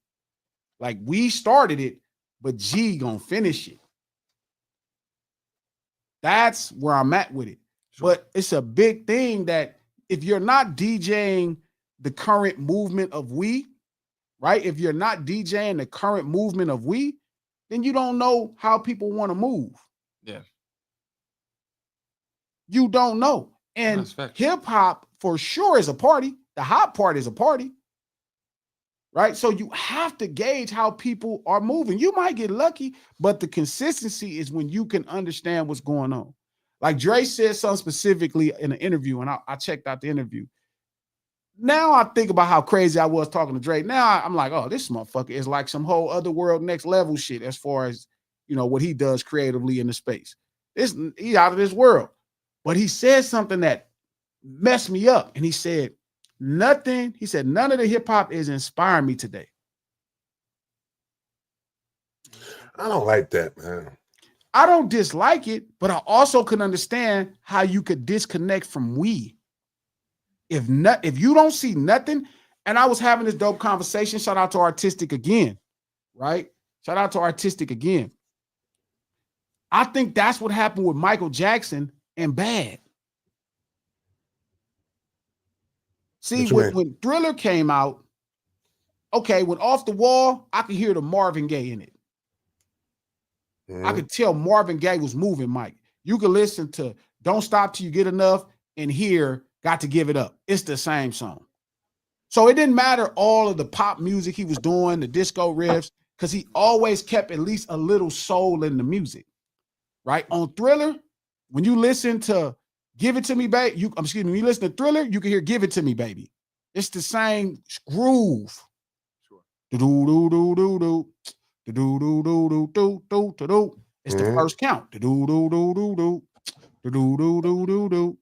Like, we started it, but G gonna finish it. That's where I'm at with it. Sure. But it's a big thing that if you're not DJing the current movement of we, right? If you're not DJing the current movement of we, then you don't know how people want to move. Yeah. You don't know. And hip hop for sure is a party. The hot part is a party. Right? So you have to gauge how people are moving. You might get lucky, but the consistency is when you can understand what's going on. Like Dre said something specifically in an interview, and I checked out the interview. Now I think about how crazy I was talking to Dre. Now I'm like, oh, this motherfucker is like some whole other world, next level shit as far as, what he does creatively in the space. He's out of this world. But he said something that messed me up. And he said, none of the hip hop is inspiring me today. I don't like that, man. I don't dislike it, but I also can understand how you could disconnect from we. If you don't see nothing, and I was having this dope conversation, shout out to Artistic again, right? Shout out to Artistic again. I think that's what happened with Michael Jackson and Bad. See, when Thriller came out, okay, when Off the Wall, I could hear the Marvin Gaye in it. I could tell Marvin Gaye was moving, Mike. You could listen to Don't Stop Till You Get Enough and hear Got to Give It Up. It's the same song. So it didn't matter all of the pop music he was doing, the disco riffs, because he always kept at least a little soul in the music, right? On Thriller, when you listen to Give It To Me, Baby, when you listen to Thriller, you can hear Give It To Me, Baby. It's the same groove. Sure. Do-do-do-do-do-do. Do-do-do-do-do-do-do-do. It's the first count. Do-do-do-do-do-do. Do-do-do-do-do-do.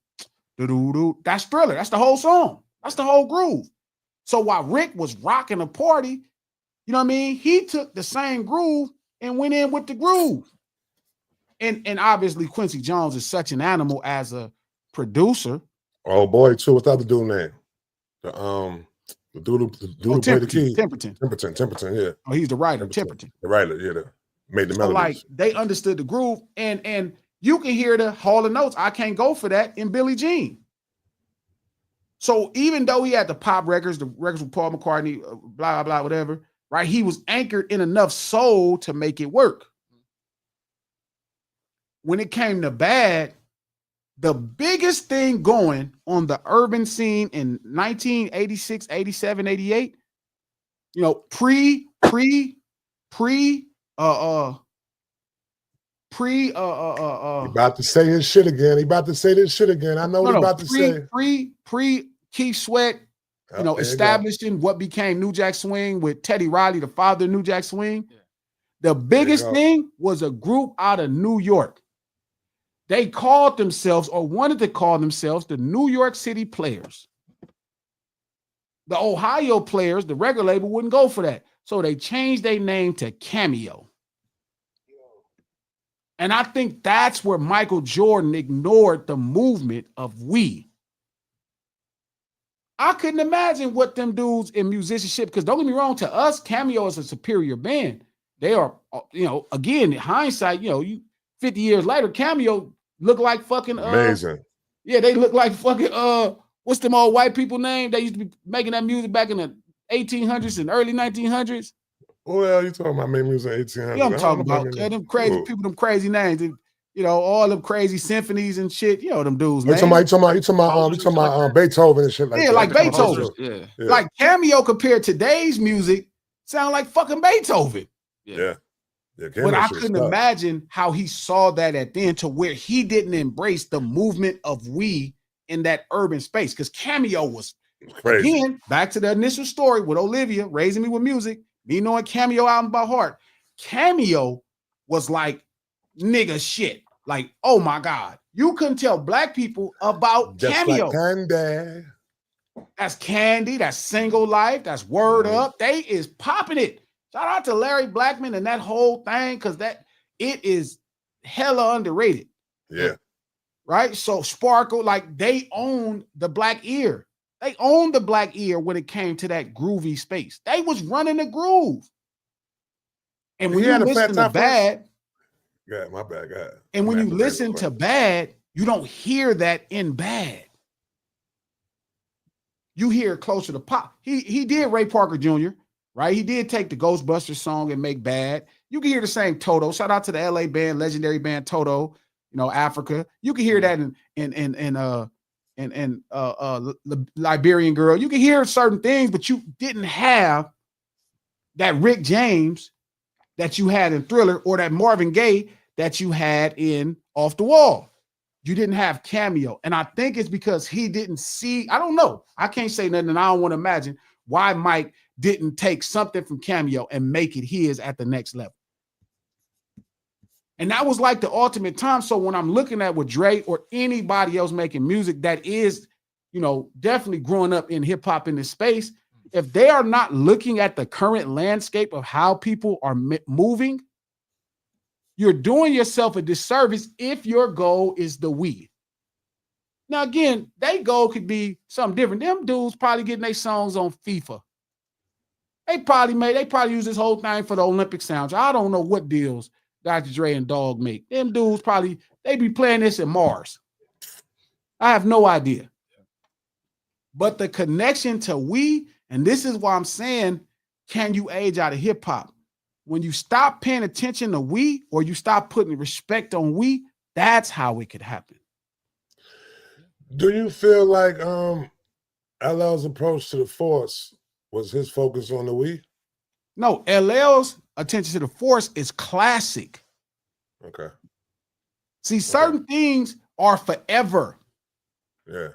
Do-do-do. That's Thriller. That's the whole song. That's the whole groove. So while Rick was rocking a party, you know what I mean? He took the same groove and went in with the groove. And obviously Quincy Jones is such an animal as a producer. Oh boy, too. What's the other dude name? The dude who played the key. Temperton, yeah. Oh, he's the writer, Temperton. The writer, yeah. Made the melodies. Like they understood the groove, and you can hear the Hall of Notes. I Can't Go For That in Billie Jean. So even though he had the pop records, the records with Paul McCartney, blah, blah, whatever, right? He was anchored in enough soul to make it work. When it came to Bad, the biggest thing going on the urban scene in 1986, 87, 88, you know, pre he about to say his shit again. He about to say this shit again. I know what he about to say. Pre Keith Sweat, you know, establishing what became New Jack Swing with Teddy Riley, the father of New Jack Swing. Yeah. The biggest thing was a group out of New York. They called themselves, or wanted to call themselves, the New York City Players. The Ohio Players, the record label, wouldn't go for that. So they changed their name to Cameo. And I think that's where Michael Jordan ignored the movement of we. I couldn't imagine what them dudes in musicianship, because don't get me wrong, to us, Cameo is a superior band. They are, you know, again, in hindsight, you know, 50 years later, Cameo look like fucking amazing. Yeah, they look like fucking what's them old white people name? They used to be making that music back in the 1800s and early 1900s. Well, you talking about making music in 1800s? Yeah, I'm talking about them crazy people, them crazy names. And, you know, all them crazy symphonies and shit. You know them dudes. You talking about Beethoven and shit like that. Yeah, like Beethoven. Yeah. Like Cameo compared to today's music sound like fucking Beethoven. Yeah. But I couldn't imagine how he saw that at then, to where he didn't embrace the movement of we in that urban space. Because Cameo was crazy. Again, back to the initial story with Olivia raising me with music, me knowing Cameo album by heart. Cameo was like nigga shit. Like, oh my God. You couldn't tell black people about just Cameo. Like Candy. That's Candy, that's Single Life, that's Word Up. They is popping it. Shout out to Larry Blackman and that whole thing, because it is hella underrated. Yeah. Right? So Sparkle, like they owned the black ear. They owned the black ear when it came to that groovy space. They was running the groove. And when you listen to Bad, yeah, my bad, God. And when you listen to Bad, you don't hear that in Bad. You hear closer to pop. He did Ray Parker Jr., right? He did take the Ghostbusters song and make Bad. You can hear the same Toto. Shout out to the LA band, legendary band Toto, you know, Africa. You can hear that in Liberian Girl. You can hear certain things, but you didn't have that Rick James that you had in Thriller, or that Marvin Gaye that you had in Off the Wall. You didn't have Cameo. And I think it's because he didn't see, I don't know. I can't say nothing, and I don't want to imagine why Mike didn't take something from Cameo and make it his at the next level. And that was like the ultimate time. So when I'm looking at what Dre or anybody else making music that is, you know, definitely growing up in hip hop in this space, if they are not looking at the current landscape of how people are moving, you're doing yourself a disservice if your goal is the we. Now, again, their goal could be something different. Them dudes probably getting their songs on FIFA. They probably use this whole thing for the Olympic soundtrack. I don't know what deals Dr. Dre and Dog make. Them dudes they be playing this in Mars. I have no idea. But the connection to we, and this is why I'm saying can you age out of hip hop? When you stop paying attention to we, or you stop putting respect on we, that's how it could happen. Do you feel like LL's approach to the force was his focus on the we? No, LL's attention to the force is classic. Okay. See, certain things are forever. Yeah.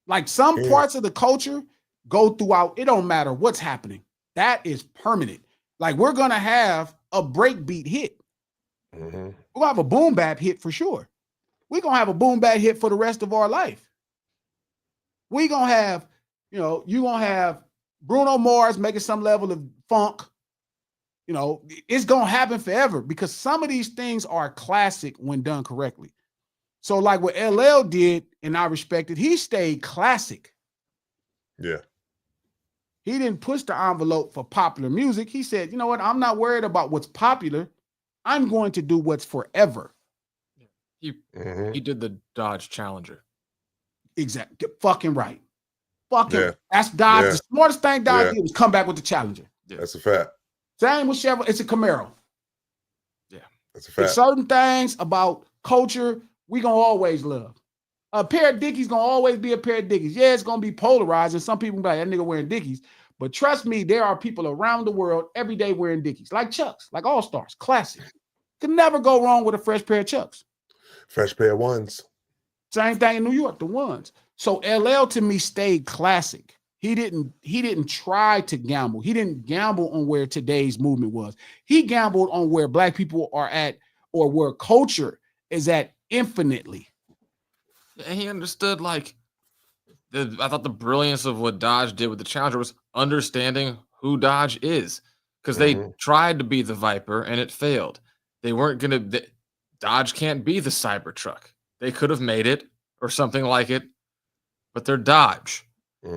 Like some parts of the culture go throughout. It don't matter what's happening. That is permanent. Like we're gonna have a breakbeat hit. We're gonna have a boom bap hit for sure. We're gonna have a boom bap hit for the rest of our life. We're gonna have, you're gonna have Bruno Mars making some level of funk. It's gonna happen forever because some of these things are classic when done correctly. So, like what LL did, and I respect it, he stayed classic. Yeah. He didn't push the envelope for popular music. He said, you know what? I'm not worried about what's popular. I'm going to do what's forever. He did the Dodge Challenger. Exactly. Fucking right. Fucking that's Dodge. The smartest thing Dodge did was come back with the Challenger. Yeah. That's a fact. Same with Chevrolet. It's a Camaro. Yeah. That's a fact. There's certain things about culture we gonna always love. A pair of Dickies gonna always be a pair of Dickies. Yeah, it's gonna be polarized, and some people be like, that nigga wearing Dickies. But trust me, there are people around the world every day wearing Dickies, like Chucks, like All Stars, classic. Could never go wrong with a fresh pair of Chucks. Fresh pair of ones. Same thing in New York, the ones. So LL to me stayed classic. He didn't try to gamble. He didn't gamble on where today's movement was. He gambled on where Black people are at, or where culture is at infinitely. And he understood, like, I thought the brilliance of what Dodge did with the Challenger was understanding who Dodge is, because they tried to be the Viper and it failed. They weren't going to, Dodge can't be the Cybertruck. They could have made it or something like it, but they're Dodge.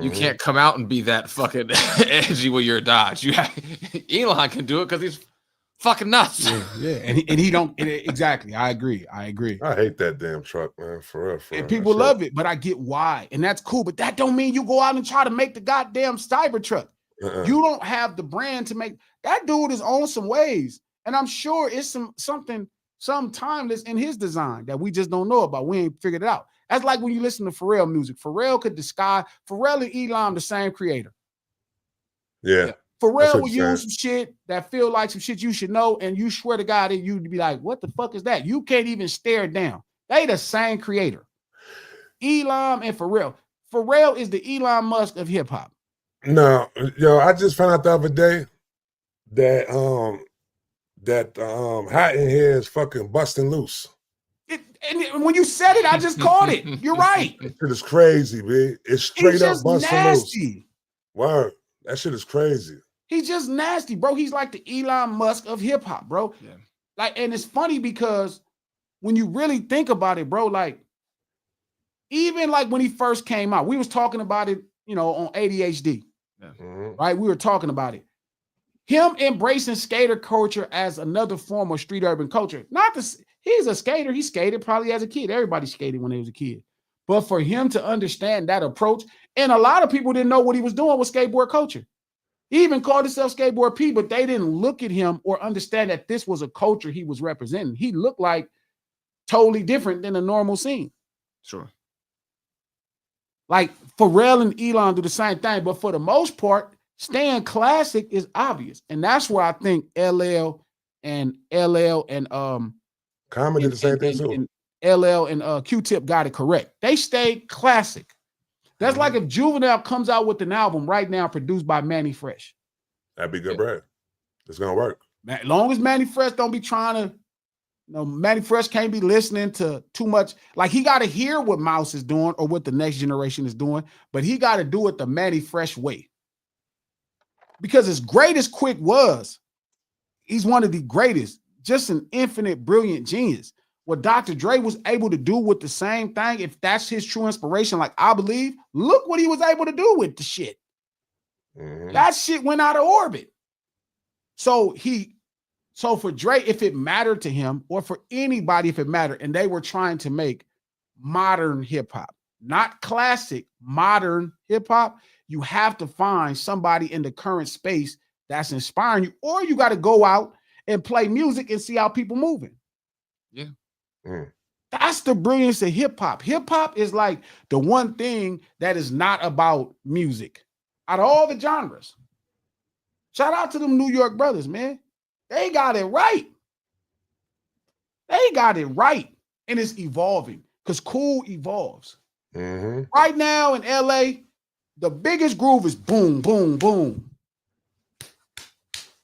You can't come out and be that fucking edgy when you're a Dodge. Elon can do it because he's fucking nuts. Yeah. And he don't exactly. I agree. I hate that damn truck, man. For real. And people love it, but I get why, and that's cool. But that don't mean you go out and try to make the goddamn Cybertruck. You don't have the brand to make. That dude is on some ways, and I'm sure it's some timeless in his design that we just don't know about. We ain't figured it out. That's like when you listen to Pharrell music. Pharrell could disguise. Pharrell and Elon the same creator. Yeah. Pharrell will use some shit that feel like some shit you should know, and you swear to God that you'd be like, what the fuck is that? You can't even stare it down. They the same creator. Elon and Pharrell. Pharrell is the Elon Musk of hip hop. No, I just found out the other day that Hot in here is fucking busting loose. And when you said it, I just caught it. You're right. That shit is crazy, man. It's straight up busting nasty. Loose. Word. That shit is crazy. He's just nasty, bro. He's like the Elon Musk of hip hop, bro. Yeah. Like, and it's funny because when you really think about it, bro, like, even like when he first came out, we was talking about it, on ADHD. Yeah. Right? We were talking about it. Him embracing skater culture as another form of street urban culture. He's a skater. He skated probably as a kid. Everybody skated when they was a kid. But for him to understand that approach, and a lot of people didn't know what he was doing with skateboard culture. He even called himself Skateboard P, but they didn't look at him or understand that this was a culture he was representing. He looked like totally different than a normal scene. Sure. Like Pharrell and Elon do the same thing, but for the most part, staying classic is obvious. And that's where I think LL and Common did the same thing too. And LL and Q-Tip got it correct. They stayed classic. That's like if Juvenile comes out with an album right now produced by Manny Fresh. That'd be good bread. It's gonna work. As long as Manny Fresh don't be trying to, Manny Fresh can't be listening to too much. Like, he got to hear what Mouse is doing or what the next generation is doing, but he got to do it the Manny Fresh way. Because as great as Quick was, he's one of the greatest, just an infinite, brilliant genius. What Dr. Dre was able to do with the same thing, if that's his true inspiration, like I believe, look what he was able to do with the shit. That shit went out of orbit. So for Dre, if it mattered to him, or for anybody, if it mattered, and they were trying to make modern hip hop, not classic, modern hip hop, you have to find somebody in the current space that's inspiring you, or you got to go out and play music and see how people moving. Yeah. That's the brilliance of hip hop. Hip hop is like the one thing that is not about music out of all the genres. Shout out to them New York brothers, man. They got it right. They got it right. And it's evolving because cool evolves. Right now in LA, the biggest groove is boom, boom, boom.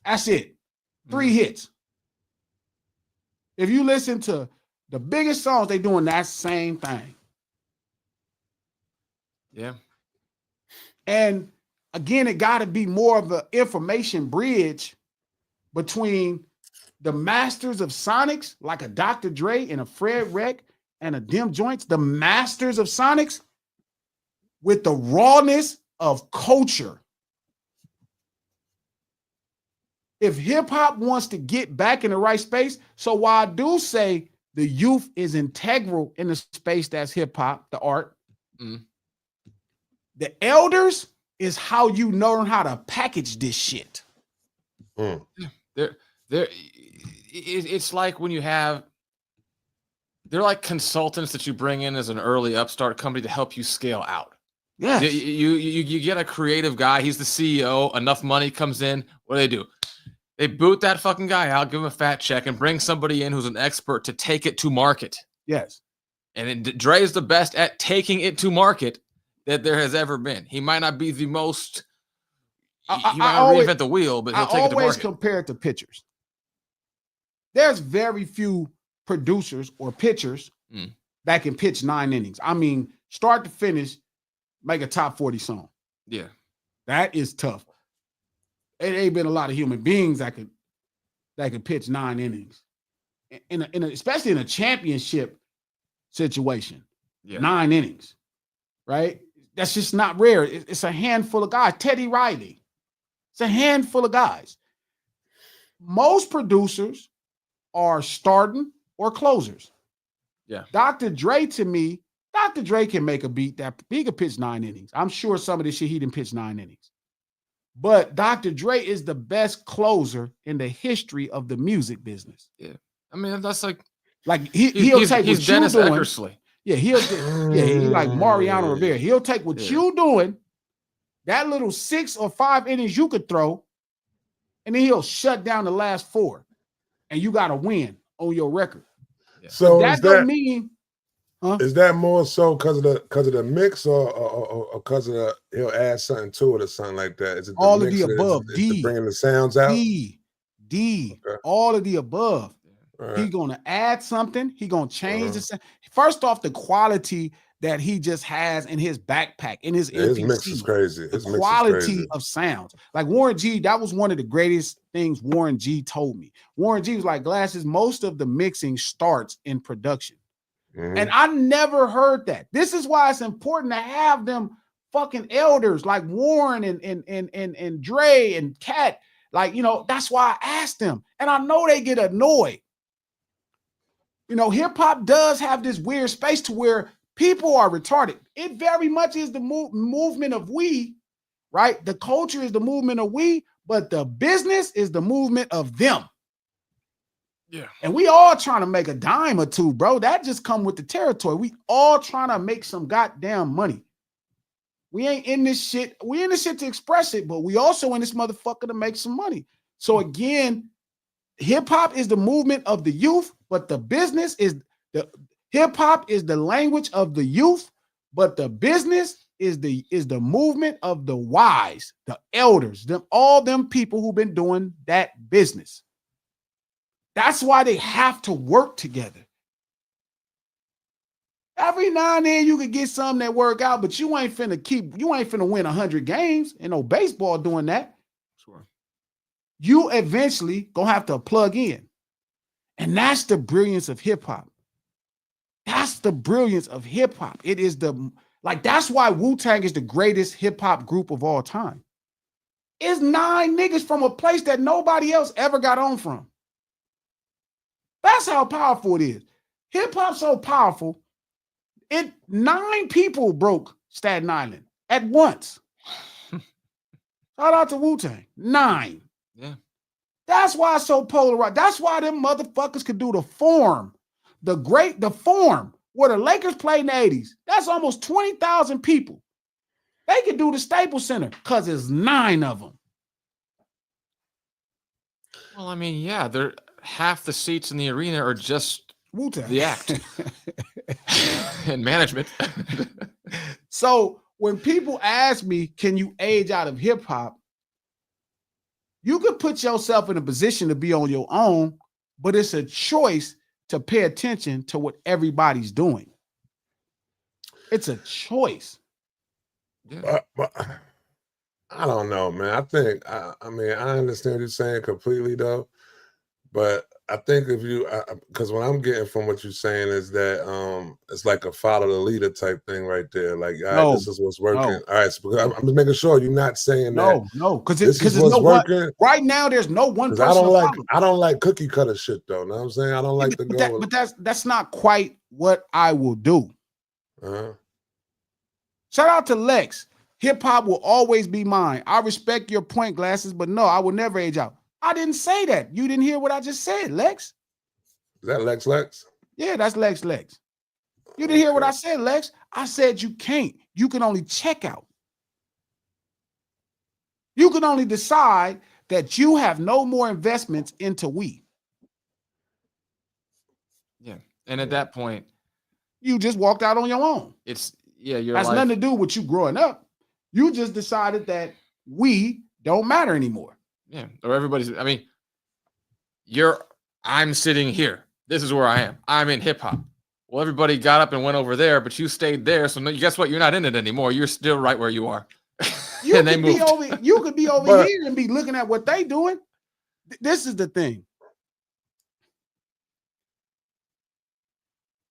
That's it. 3 hits. If you listen to the biggest songs, they doing that same thing. Yeah. And again, it got to be more of an information bridge between the masters of sonics, like a Dr. Dre and a Fred Wreck and a Dim Joints, the masters of sonics, with the rawness of culture. If hip hop wants to get back in the right space, so while I do say the youth is integral in the space that's hip hop, the art, the elders is how you learn how to package this shit. It's like when you have, they're like consultants that you bring in as an early upstart company to help you scale out. Yeah, you get a creative guy. He's the CEO. Enough money comes in. What do? They boot that fucking guy out, give him a fat check, and bring somebody in who's an expert to take it to market. Yes. And Dre is the best at taking it to market that there has ever been. He might not be the most. He might not reinvent the wheel, but he'll take it to market. I always compare it to pitchers. There's very few producers or pitchers that can pitch 9 innings. I mean, start to finish, make a top 40 song. Yeah. That is tough. It ain't been a lot of human beings that could pitch 9 innings. Especially in a championship situation. Yeah. 9 innings. Right? That's just not rare. It's a handful of guys. Teddy Riley. It's a handful of guys. Most producers are starting or closers. Yeah. Dr. Dre, to me, Dr. Dre can make a beat that he could pitch 9 innings. I'm sure some of this shit he didn't pitch 9 innings. But Dr. Dre is the best closer in the history of the music business. Yeah. I mean, that's like he'll take what Dennis you're doing. Eckersley. Yeah, he's like Mariano Rivera. He'll take what you're doing, that little 6 or 5 innings you could throw, and then he'll shut down the last 4. And you got to win on your record. Yeah. So that don't mean, is that more so because of the mix or because of he'll add something to it or something like that? Is it all of the above? Bringing the sounds out. Okay. All of the above. Right. He's gonna add something. He's gonna change the sound. First off, the quality that he just has in his backpack, in his MPC. His mix is crazy. The quality of sounds. Like Warren G, that was one of the greatest things Warren G told me. Warren G was like, Glasses, most of the mixing starts in production. And I never heard that. This is why it's important to have them fucking elders like Warren and Dre and Cat. Like, that's why I asked them. And I know they get annoyed. Hip hop does have this weird space to where people are retarded. It very much is the movement of we, right? The culture is the movement of we, but the business is the movement of them. Yeah. And we all trying to make a dime or two, bro. That just come with the territory. We all trying to make some goddamn money. We ain't in this shit. We in this shit to express it, but we also in this motherfucker to make some money. So again, hip hop is the movement of the youth, but the business is hip hop is the language of the youth, but the business is the movement of the wise, the elders, all them people who've been doing that business. That's why they have to work together. Every now and then you could get some that work out, but you ain't finna win 100 games. Ain't no baseball doing that. Sure. You eventually gonna have to plug in. And that's the brilliance of hip hop. That's the brilliance of hip hop. It is that's why Wu-Tang is the greatest hip hop group of all time. It's 9 niggas from a place that nobody else ever got on from. That's how powerful it is. Hip hop's so powerful. 9 people broke Staten Island at once. Shout out to Wu-Tang. 9. Yeah. That's why it's so polarized. That's why them motherfuckers could do the Forum, the Forum, where the Lakers played in the 80s. That's almost 20,000 people. They could do the Staples Center because there's 9 of them. Well, I mean, yeah, they're half the seats in the arena are just Wu-Tang. the act and management. So when people ask me, can you age out of hip hop? You could put yourself in a position to be on your own, but it's a choice to pay attention to what everybody's doing. It's a choice. Yeah. But I don't know, man. I think I mean I understand what you're saying completely though, but I think if you because what I'm getting from what you're saying is that it's like a follow the leader type thing right there. Like, all right, this is what's working. No. All right, so I'm just making sure you're not saying that. No, because this is what's working. Right now, there's no one person. I don't like cookie cutter shit though. Know what I'm saying? I don't like but that's not quite what I will do. Uh-huh. Shout out to Lex. Hip hop will always be mine. I respect your point, Glasses, but no, I will never age out. I didn't say that. You didn't hear what I just said, Lex. Is that Lex? Yeah, that's Lex. You didn't hear what I said, Lex. I said you can't. You can only check out. You can only decide that you have no more investments into we. Yeah. And at that point, you just walked out on your own. Your has life nothing to do with you growing up. You just decided that we don't matter anymore. Yeah. Or everybody's, I mean, I'm sitting here. This is where I am. I'm in hip hop. Well, everybody got up and went over there, but you stayed there. So guess what? You're not in it anymore. You're still right where you are. And they moved. You could be over here and be looking at what they doing. This is the thing.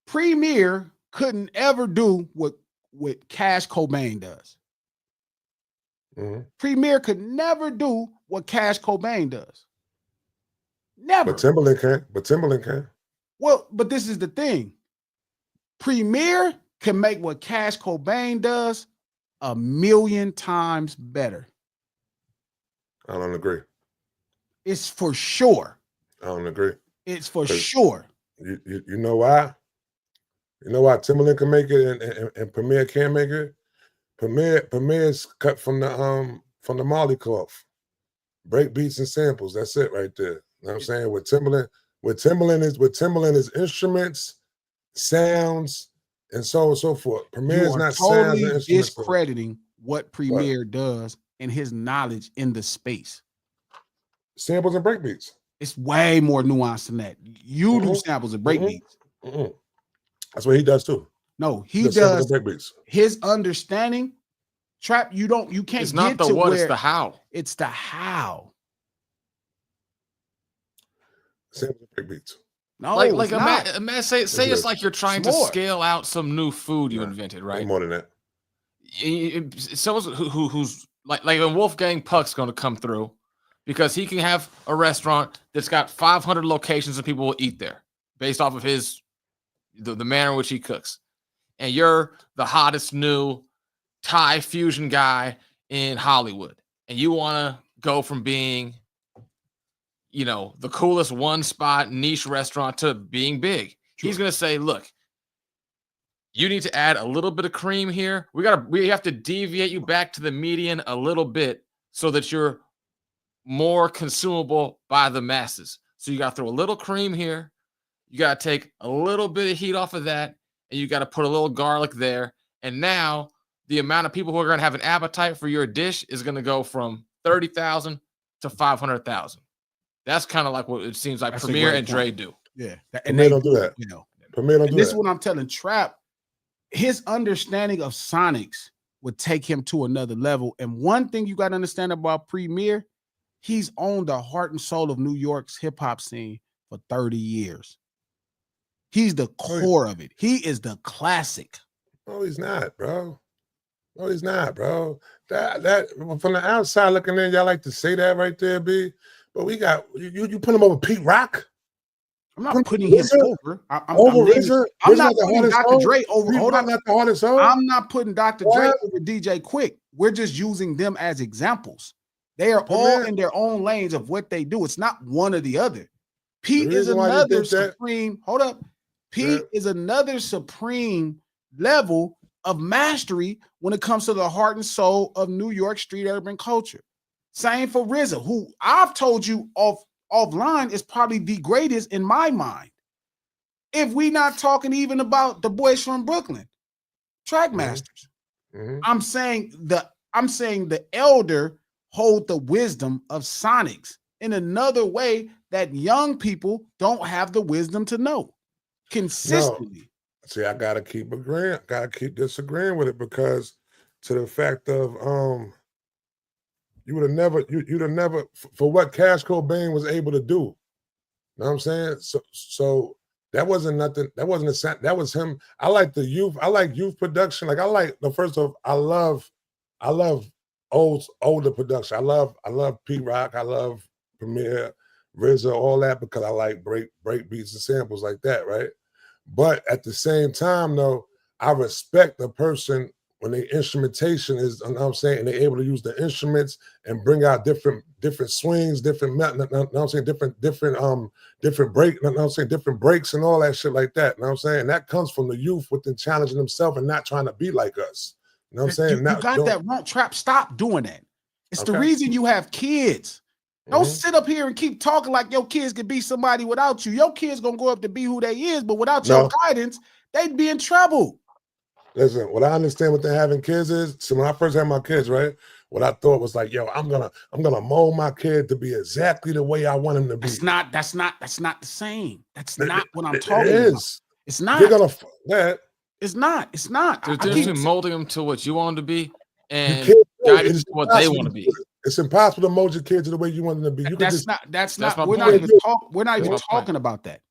Premier couldn't ever do what Cash Cobain does. Mm-hmm. Premier could never do what Cash Cobain does. Never. But Timberland can. Well, but this is the thing. Premier can make what Cash Cobain does 1,000,000 times better. I don't agree. It's for sure. I don't agree. It's for sure. You know why? You know why Timberland can make it and Premier can't make it? Premier is cut from the Molly cloth. Break beats and samples. That's it right there. You know what I'm saying? With Timberland is instruments, sounds, and so on and so forth. Premier is not totally sounds and instruments. Discrediting what Premier does and his knowledge in the space. Samples and break beats. It's way more nuanced than that. You do samples and break beats. Mm-hmm. That's what he does too. No, he does break beats. His understanding. Trap, you can't. It's not the what, it's the how. It's the how. Samples and break beats. No, like say it's like you're trying to scale out some new food you invented, right? More than that. Someone who's like when Wolfgang Puck's going to come through because he can have a restaurant that's got 500 locations and people will eat there based off of the manner in which he cooks. And you're the hottest new Thai fusion guy in Hollywood. And you want to go from being, the coolest one spot niche restaurant to being big. Sure. He's going to say, look, you need to add a little bit of cream here. We have to deviate you back to the median a little bit so that you're more consumable by the masses. So you got to throw a little cream here. You got to take a little bit of heat off of that, and you got to put a little garlic there. And now the amount of people who are going to have an appetite for your dish is going to go from 30,000 to 500,000. That's kind of like what it seems like Premier and Dre do. Yeah. And they don't do that. Premier don't do that. This is what I'm telling Trap. His understanding of sonics would take him to another level. And one thing you got to understand about Premier, he's owned the heart and soul of New York's hip hop scene for 30 years. He's the core of it. He is the classic. No, he's not, bro. No, he's not, bro. That from the outside looking in, y'all like to say that right there, B. But we got you put him over Pete Rock. I'm not putting him over. I'm not putting Dr. Dre over. Hold on, not the hardest song. I'm not putting Dr. Dre over DJ Quick. We're just using them as examples. They are all Premier, in their own lanes of what they do. It's not one or the other. Pete the is reason why you another think that, supreme. Hold up. Pete yeah, is another supreme level of mastery when it comes to the heart and soul of New York street urban culture. Same for RZA, who I've told you offline is probably the greatest in my mind. If we not talking even about the boys from Brooklyn, track masters. mhm. I'm saying the elder hold the wisdom of Sonics in another way that young people don't have the wisdom to know No, consistently. see, I gotta keep agreeing, gotta keep disagreeing with it because to the fact of you would have never, you'd have never for what Cash Cobain was able to do. You know what I'm saying? So that wasn't nothing. That wasn't that was him. I like the youth. I like youth production. Like I like the first of. I love older production. I love P Rock. I love Premier, RZA, all that because I like break beats and samples like that, right? But at the same time, though, I respect the person when the instrumentation is, you know what I'm saying, and they're able to use the instruments and bring out different swings, different, you know what I'm saying, different break, you know what I'm saying, different breaks and all that shit like that. You know what I'm saying? And that comes from the youth within challenging themselves and not trying to be like us. You know what I'm saying? You got that wrong. Trap, stop doing that. It's the reason you have kids. Don't sit up here and keep talking like your kids could be somebody without you. Your kids gonna go up to be who they is, but without your guidance, they'd be in trouble. Listen, what I understand with having kids is, so when I first had my kids, right, what I thought was like, yo, I'm gonna mold my kid to be exactly the way I want him to be. That's not the same. That's not what I'm talking about. It's not. You're gonna that. It's not. It's not. There's between molding them to what you want them to be and guiding them to what they want to be. It's impossible to mold your kid to the way you want them to be. That's not. We're not even talking about that.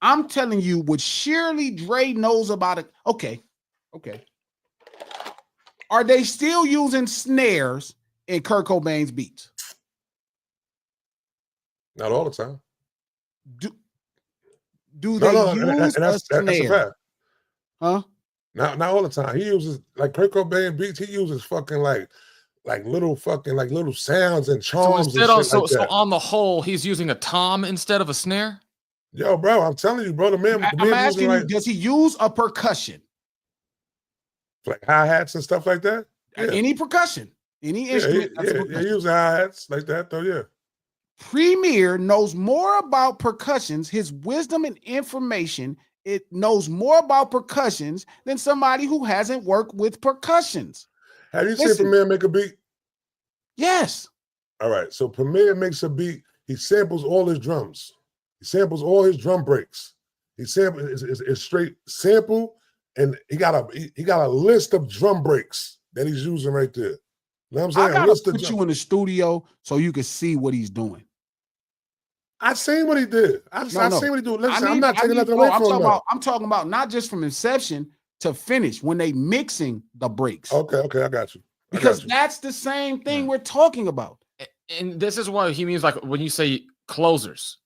I'm telling you what Shirley Dre knows about it. Okay. Are they still using snares in Kurt Cobain's beats? Not all the time. Do they use a snare? That's a fact. Huh? Not all the time. He uses, like Kurt Cobain beats, he uses fucking like little sounds and charms. So on the whole, he's using a tom instead of a snare? Yo, bro, I'm telling you, bro, the man. I'm asking you, does he use a percussion? Like hi-hats and stuff like that? Yeah. Any percussion, any instrument. Yeah, he uses hi-hats like that, though, yeah. Premier knows more about percussions, his wisdom and information. It knows more about percussions than somebody who hasn't worked with percussions. Have you seen Premier make a beat? Yes. All right, so Premier makes a beat. He samples all his drums. He samples all his drum breaks. He samples it's straight sample. And he got a list of drum breaks that he's using right there. You know what I'm saying? I gotta put you in the studio so you can see what he's doing. I seen what he did. I seen what he do. Listen, I'm not taking nothing away from him. I'm talking about not just from inception to finish when they mixing the breaks. Okay, I got you. Because that's the same thing we're talking about. And this is what he means, like when you say closers,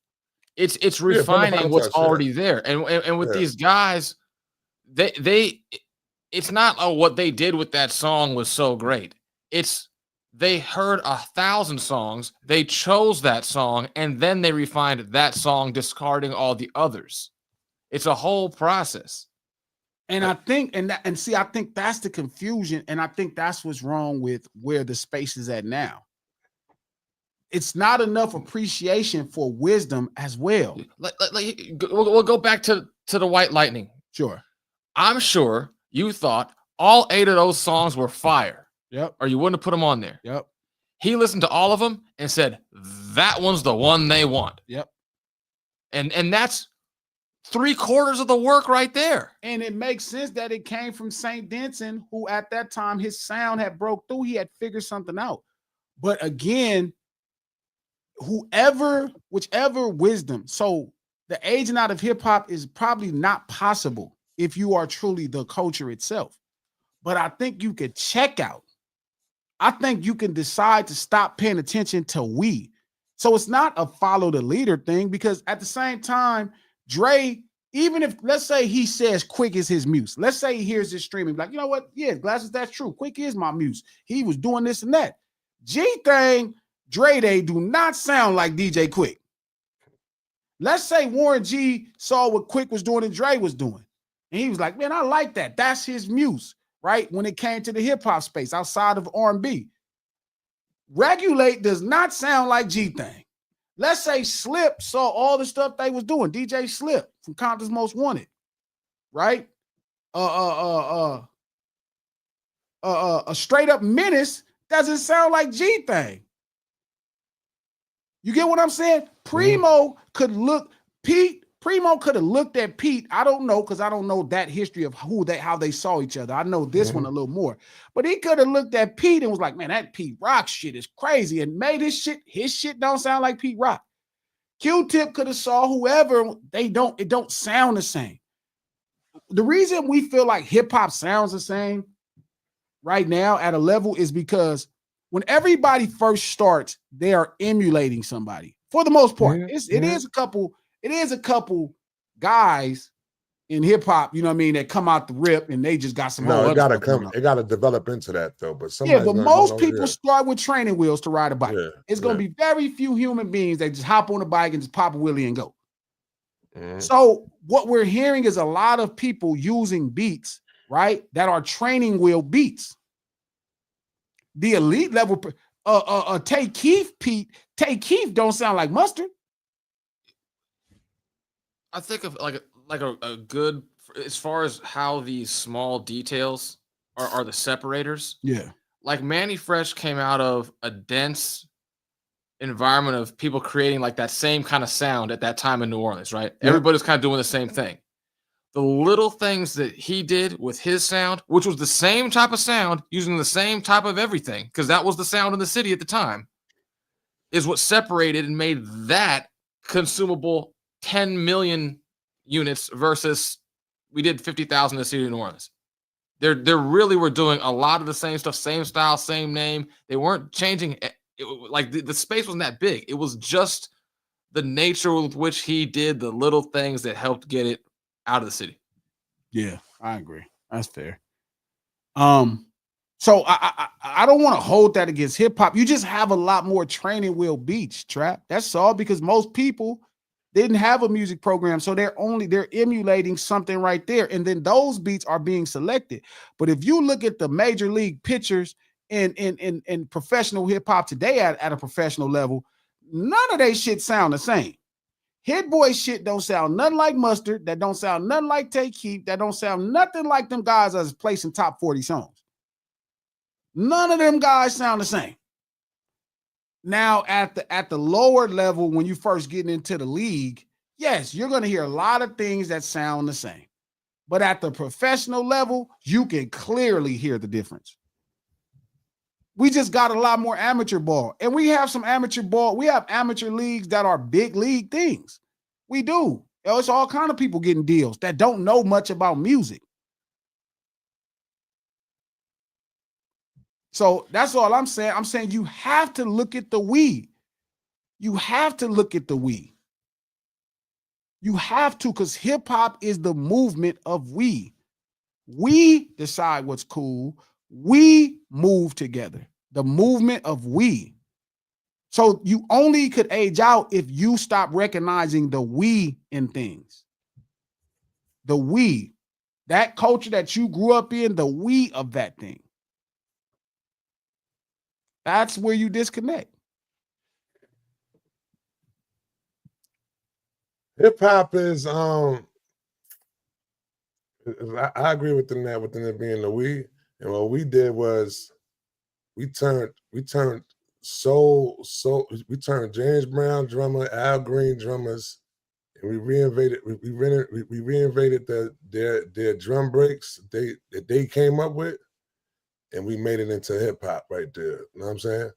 it's refining what's already there. And with these guys. It's not what they did with that song was so great. It's they heard 1,000 songs, they chose that song, and then they refined that song, discarding all the others. It's a whole process. And I think, I think that's the confusion, and I think that's what's wrong with where the space is at now. It's not enough appreciation for wisdom as well. We'll go back to the White Lightning. Sure. I'm sure you thought all 8 of those songs were fire. Yep. Or you wouldn't have put them on there. Yep. He listened to all of them and said, that one's the one they want. Yep. And that's 3/4 of the work right there. And it makes sense that it came from St. Denson, who at that time his sound had broke through. He had figured something out. But again, whichever wisdom. So the aging out of hip hop is probably not possible if you are truly the culture itself. But I think you could check out. I think you can decide to stop paying attention to we. So it's not a follow the leader thing, because at the same time, Dre, even if, let's say he says Quick is his muse. Let's say he hears this streaming, like, you know what? Yeah, Glasses, that's true. Quick is my muse. He was doing this and that. G-Thing, Dre Day do not sound like DJ Quick. Let's say Warren G saw what Quick was doing and Dre was doing. And he was like, man, I like that. That's his muse, right? When it came to the hip-hop space outside of R&B. Regulate does not sound like G-Thing. Let's say Slip saw all the stuff they was doing. DJ Slip from Compton's Most Wanted, right? A straight up Menace doesn't sound like G-Thing. You get what I'm saying? Primo could look, Primo could have looked at Pete. I don't know, because I don't know that history of how they saw each other. I know this one a little more. But he could have looked at Pete and was like, man, that Pete Rock shit is crazy, and made his shit don't sound like Pete Rock. Q-Tip could have saw whoever, it don't sound the same. The reason we feel like hip-hop sounds the same right now at a level is because when everybody first starts, they are emulating somebody for the most part. It is a couple guys in hip hop, you know what I mean, that come out the rip and they just got some. No, it gotta develop into that though. But but most people start with training wheels to ride a bike. It's gonna be very few human beings that just hop on a bike and just pop a wheelie and go. So what we're hearing is a lot of people using beats, right, that are training wheel beats. The elite level, Tay Keith don't sound like Mustard. I think of like a good, as far as how these small details are the separators. Yeah. Like Manny Fresh came out of a dense environment of people creating like that same kind of sound at that time in New Orleans, right? Yeah. Everybody's kind of doing the same thing. The little things that he did with his sound, which was the same type of sound, using the same type of everything, because that was the sound in the city at the time, is what separated and made that consumable 10 million units versus we did 50,000 in the city of New Orleans. They really were doing a lot of the same stuff, same style, same name. They weren't changing. Like the space wasn't that big. It was just the nature with which he did the little things that helped get it out of the city. Yeah, I agree. That's fair. So I don't want to hold that against hip hop. You just have a lot more training wheel beats, Trap. That's all, because most people didn't have a music program, so they're emulating something right there, and then those beats are being selected. But if you look at the major league pitchers in professional hip hop today at a professional level, none of they shit sound the same. Hit Boy shit don't sound nothing like Mustard. That don't sound nothing like Tay Keith. That don't sound nothing like them guys that's placing top 40 songs. None of them guys sound the same. Now, at the lower level, when you first get into the league, yes, you're going to hear a lot of things that sound the same. But at the professional level, you can clearly hear the difference. We just got a lot more amateur ball. And we have some amateur ball. We have amateur leagues that are big league things. We do. It's all kind of people getting deals that don't know much about music. So that's all I'm saying. I'm saying you have to look at the we. You have to look at the we. You have to, because hip-hop is the movement of we. We decide what's cool. We move together. The movement of we. So you only could age out if you stop recognizing the we in things. The we. That culture that you grew up in, the we of that thing. That's where you disconnect. Hip hop is I agree with them that within it being the we. And what we did was we turned James Brown drummer, Al Green drummers, and we reinvented their drum breaks that they came up with, and we made it into hip hop right there. You know what I'm saying?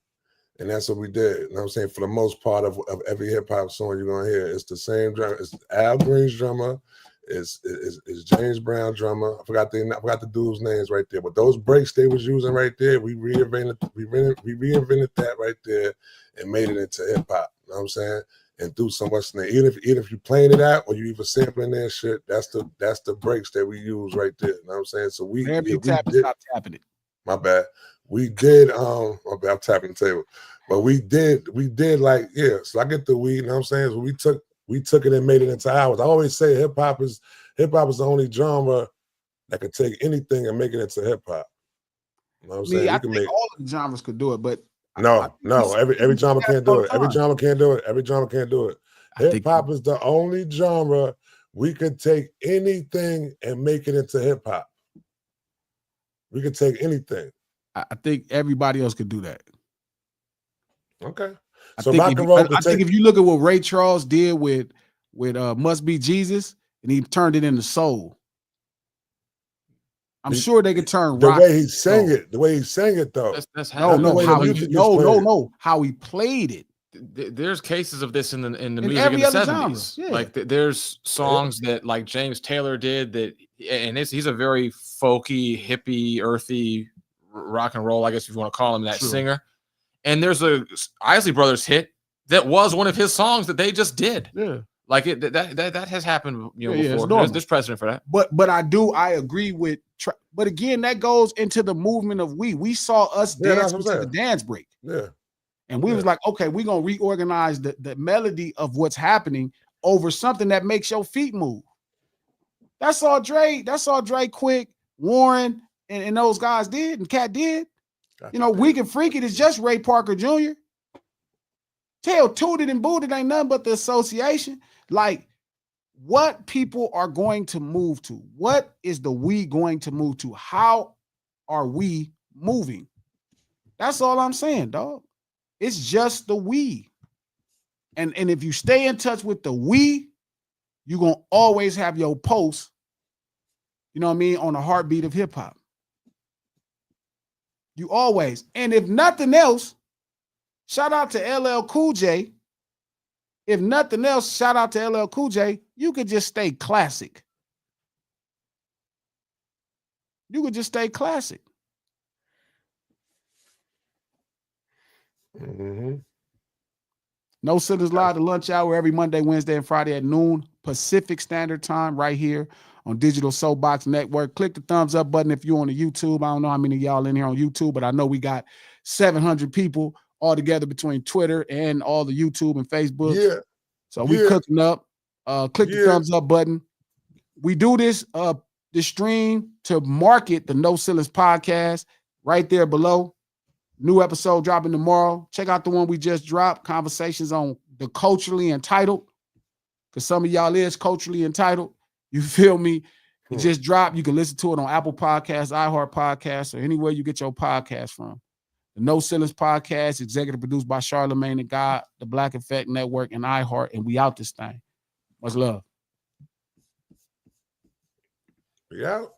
And that's what we did. You know what I'm saying? For the most part of every hip hop song you're gonna hear, it's the same drum. It's Al Green's drummer, it's James Brown drummer. I forgot the dude's names right there. But those breaks they was using right there, we reinvented that right there and made it into hip hop. You know what I'm saying? And do so much in there. Even if you playing it out or you even sampling that shit, that's the breaks that we use right there. You know what I'm saying? So we stop tapping it. My bad. we did okay, I'm tapping the table, but we did like, yeah. So I get the weed, you know what I'm saying? So we took it and made it into ours. I always say hip hop is the only genre that could take anything and make it into hip hop. You know what I'm saying? I You can think make all of the genres could do it, but no, every genre can't do it. Every genre can't do it. Every genre can't do it. Hip hop is the only genre we could take anything and make it into hip hop. We could take anything. I think everybody else could do that. Okay. I So think if you look at what Ray Charles did with Must Be Jesus, and he turned it into soul. I'm sure they could turn the rock. way he sang it. The way he sang it, though. That's how he played it. There's cases of this in the music every in the other 70s. genre. Yeah. Like there's songs that like James Taylor did that, and he's a very folky, hippie, earthy rock and roll, I guess if you want to call him that singer. And there's a Isley Brothers hit that was one of his songs that they just did. Yeah. Like that has happened, before. There's precedent for that. But I agree with. But again, that goes into the movement of we saw us dancing to the dance break. Yeah. And we was like, okay, we're gonna reorganize the melody of what's happening over something that makes your feet move. That's all Dre Quick, Warren, and those guys did, and Cat did. Weak and Freak It is just Ray Parker Jr. Tell Tooted and Booted ain't nothing but the association. Like, what people are going to move to? What is the we going to move to? How are we moving? That's all I'm saying, dog. It's just the we. And if you stay in touch with the we, you're going to always have your pulse, on the heartbeat of hip hop. You always. And if nothing else, shout out to LL Cool J. If nothing else, shout out to LL Cool J. You could just stay classic. You could just stay classic. Mm-hmm. No Sitters Live, the lunch hour every Monday, Wednesday, and Friday at noon Pacific Standard Time right here on Digital Soapbox Network. Click the thumbs up button if you're on the YouTube. I don't know how many of y'all in here on YouTube, but I know we got 700 people all together between Twitter and all the YouTube and Facebook. Yeah. So we cooking up. Click the thumbs up button. We do this stream to market the No Ceilings podcast right there below. New episode dropping tomorrow. Check out the one we just dropped, Conversations on the Culturally Entitled, because some of y'all is culturally entitled. You feel me? It just dropped. You can listen to it on Apple Podcasts, iHeart Podcasts, or anywhere you get your podcast from. The No Ceilings podcast, executive produced by Charlamagne the God, the Black Effect Network, and iHeart, and we out this thing. Much love. We out.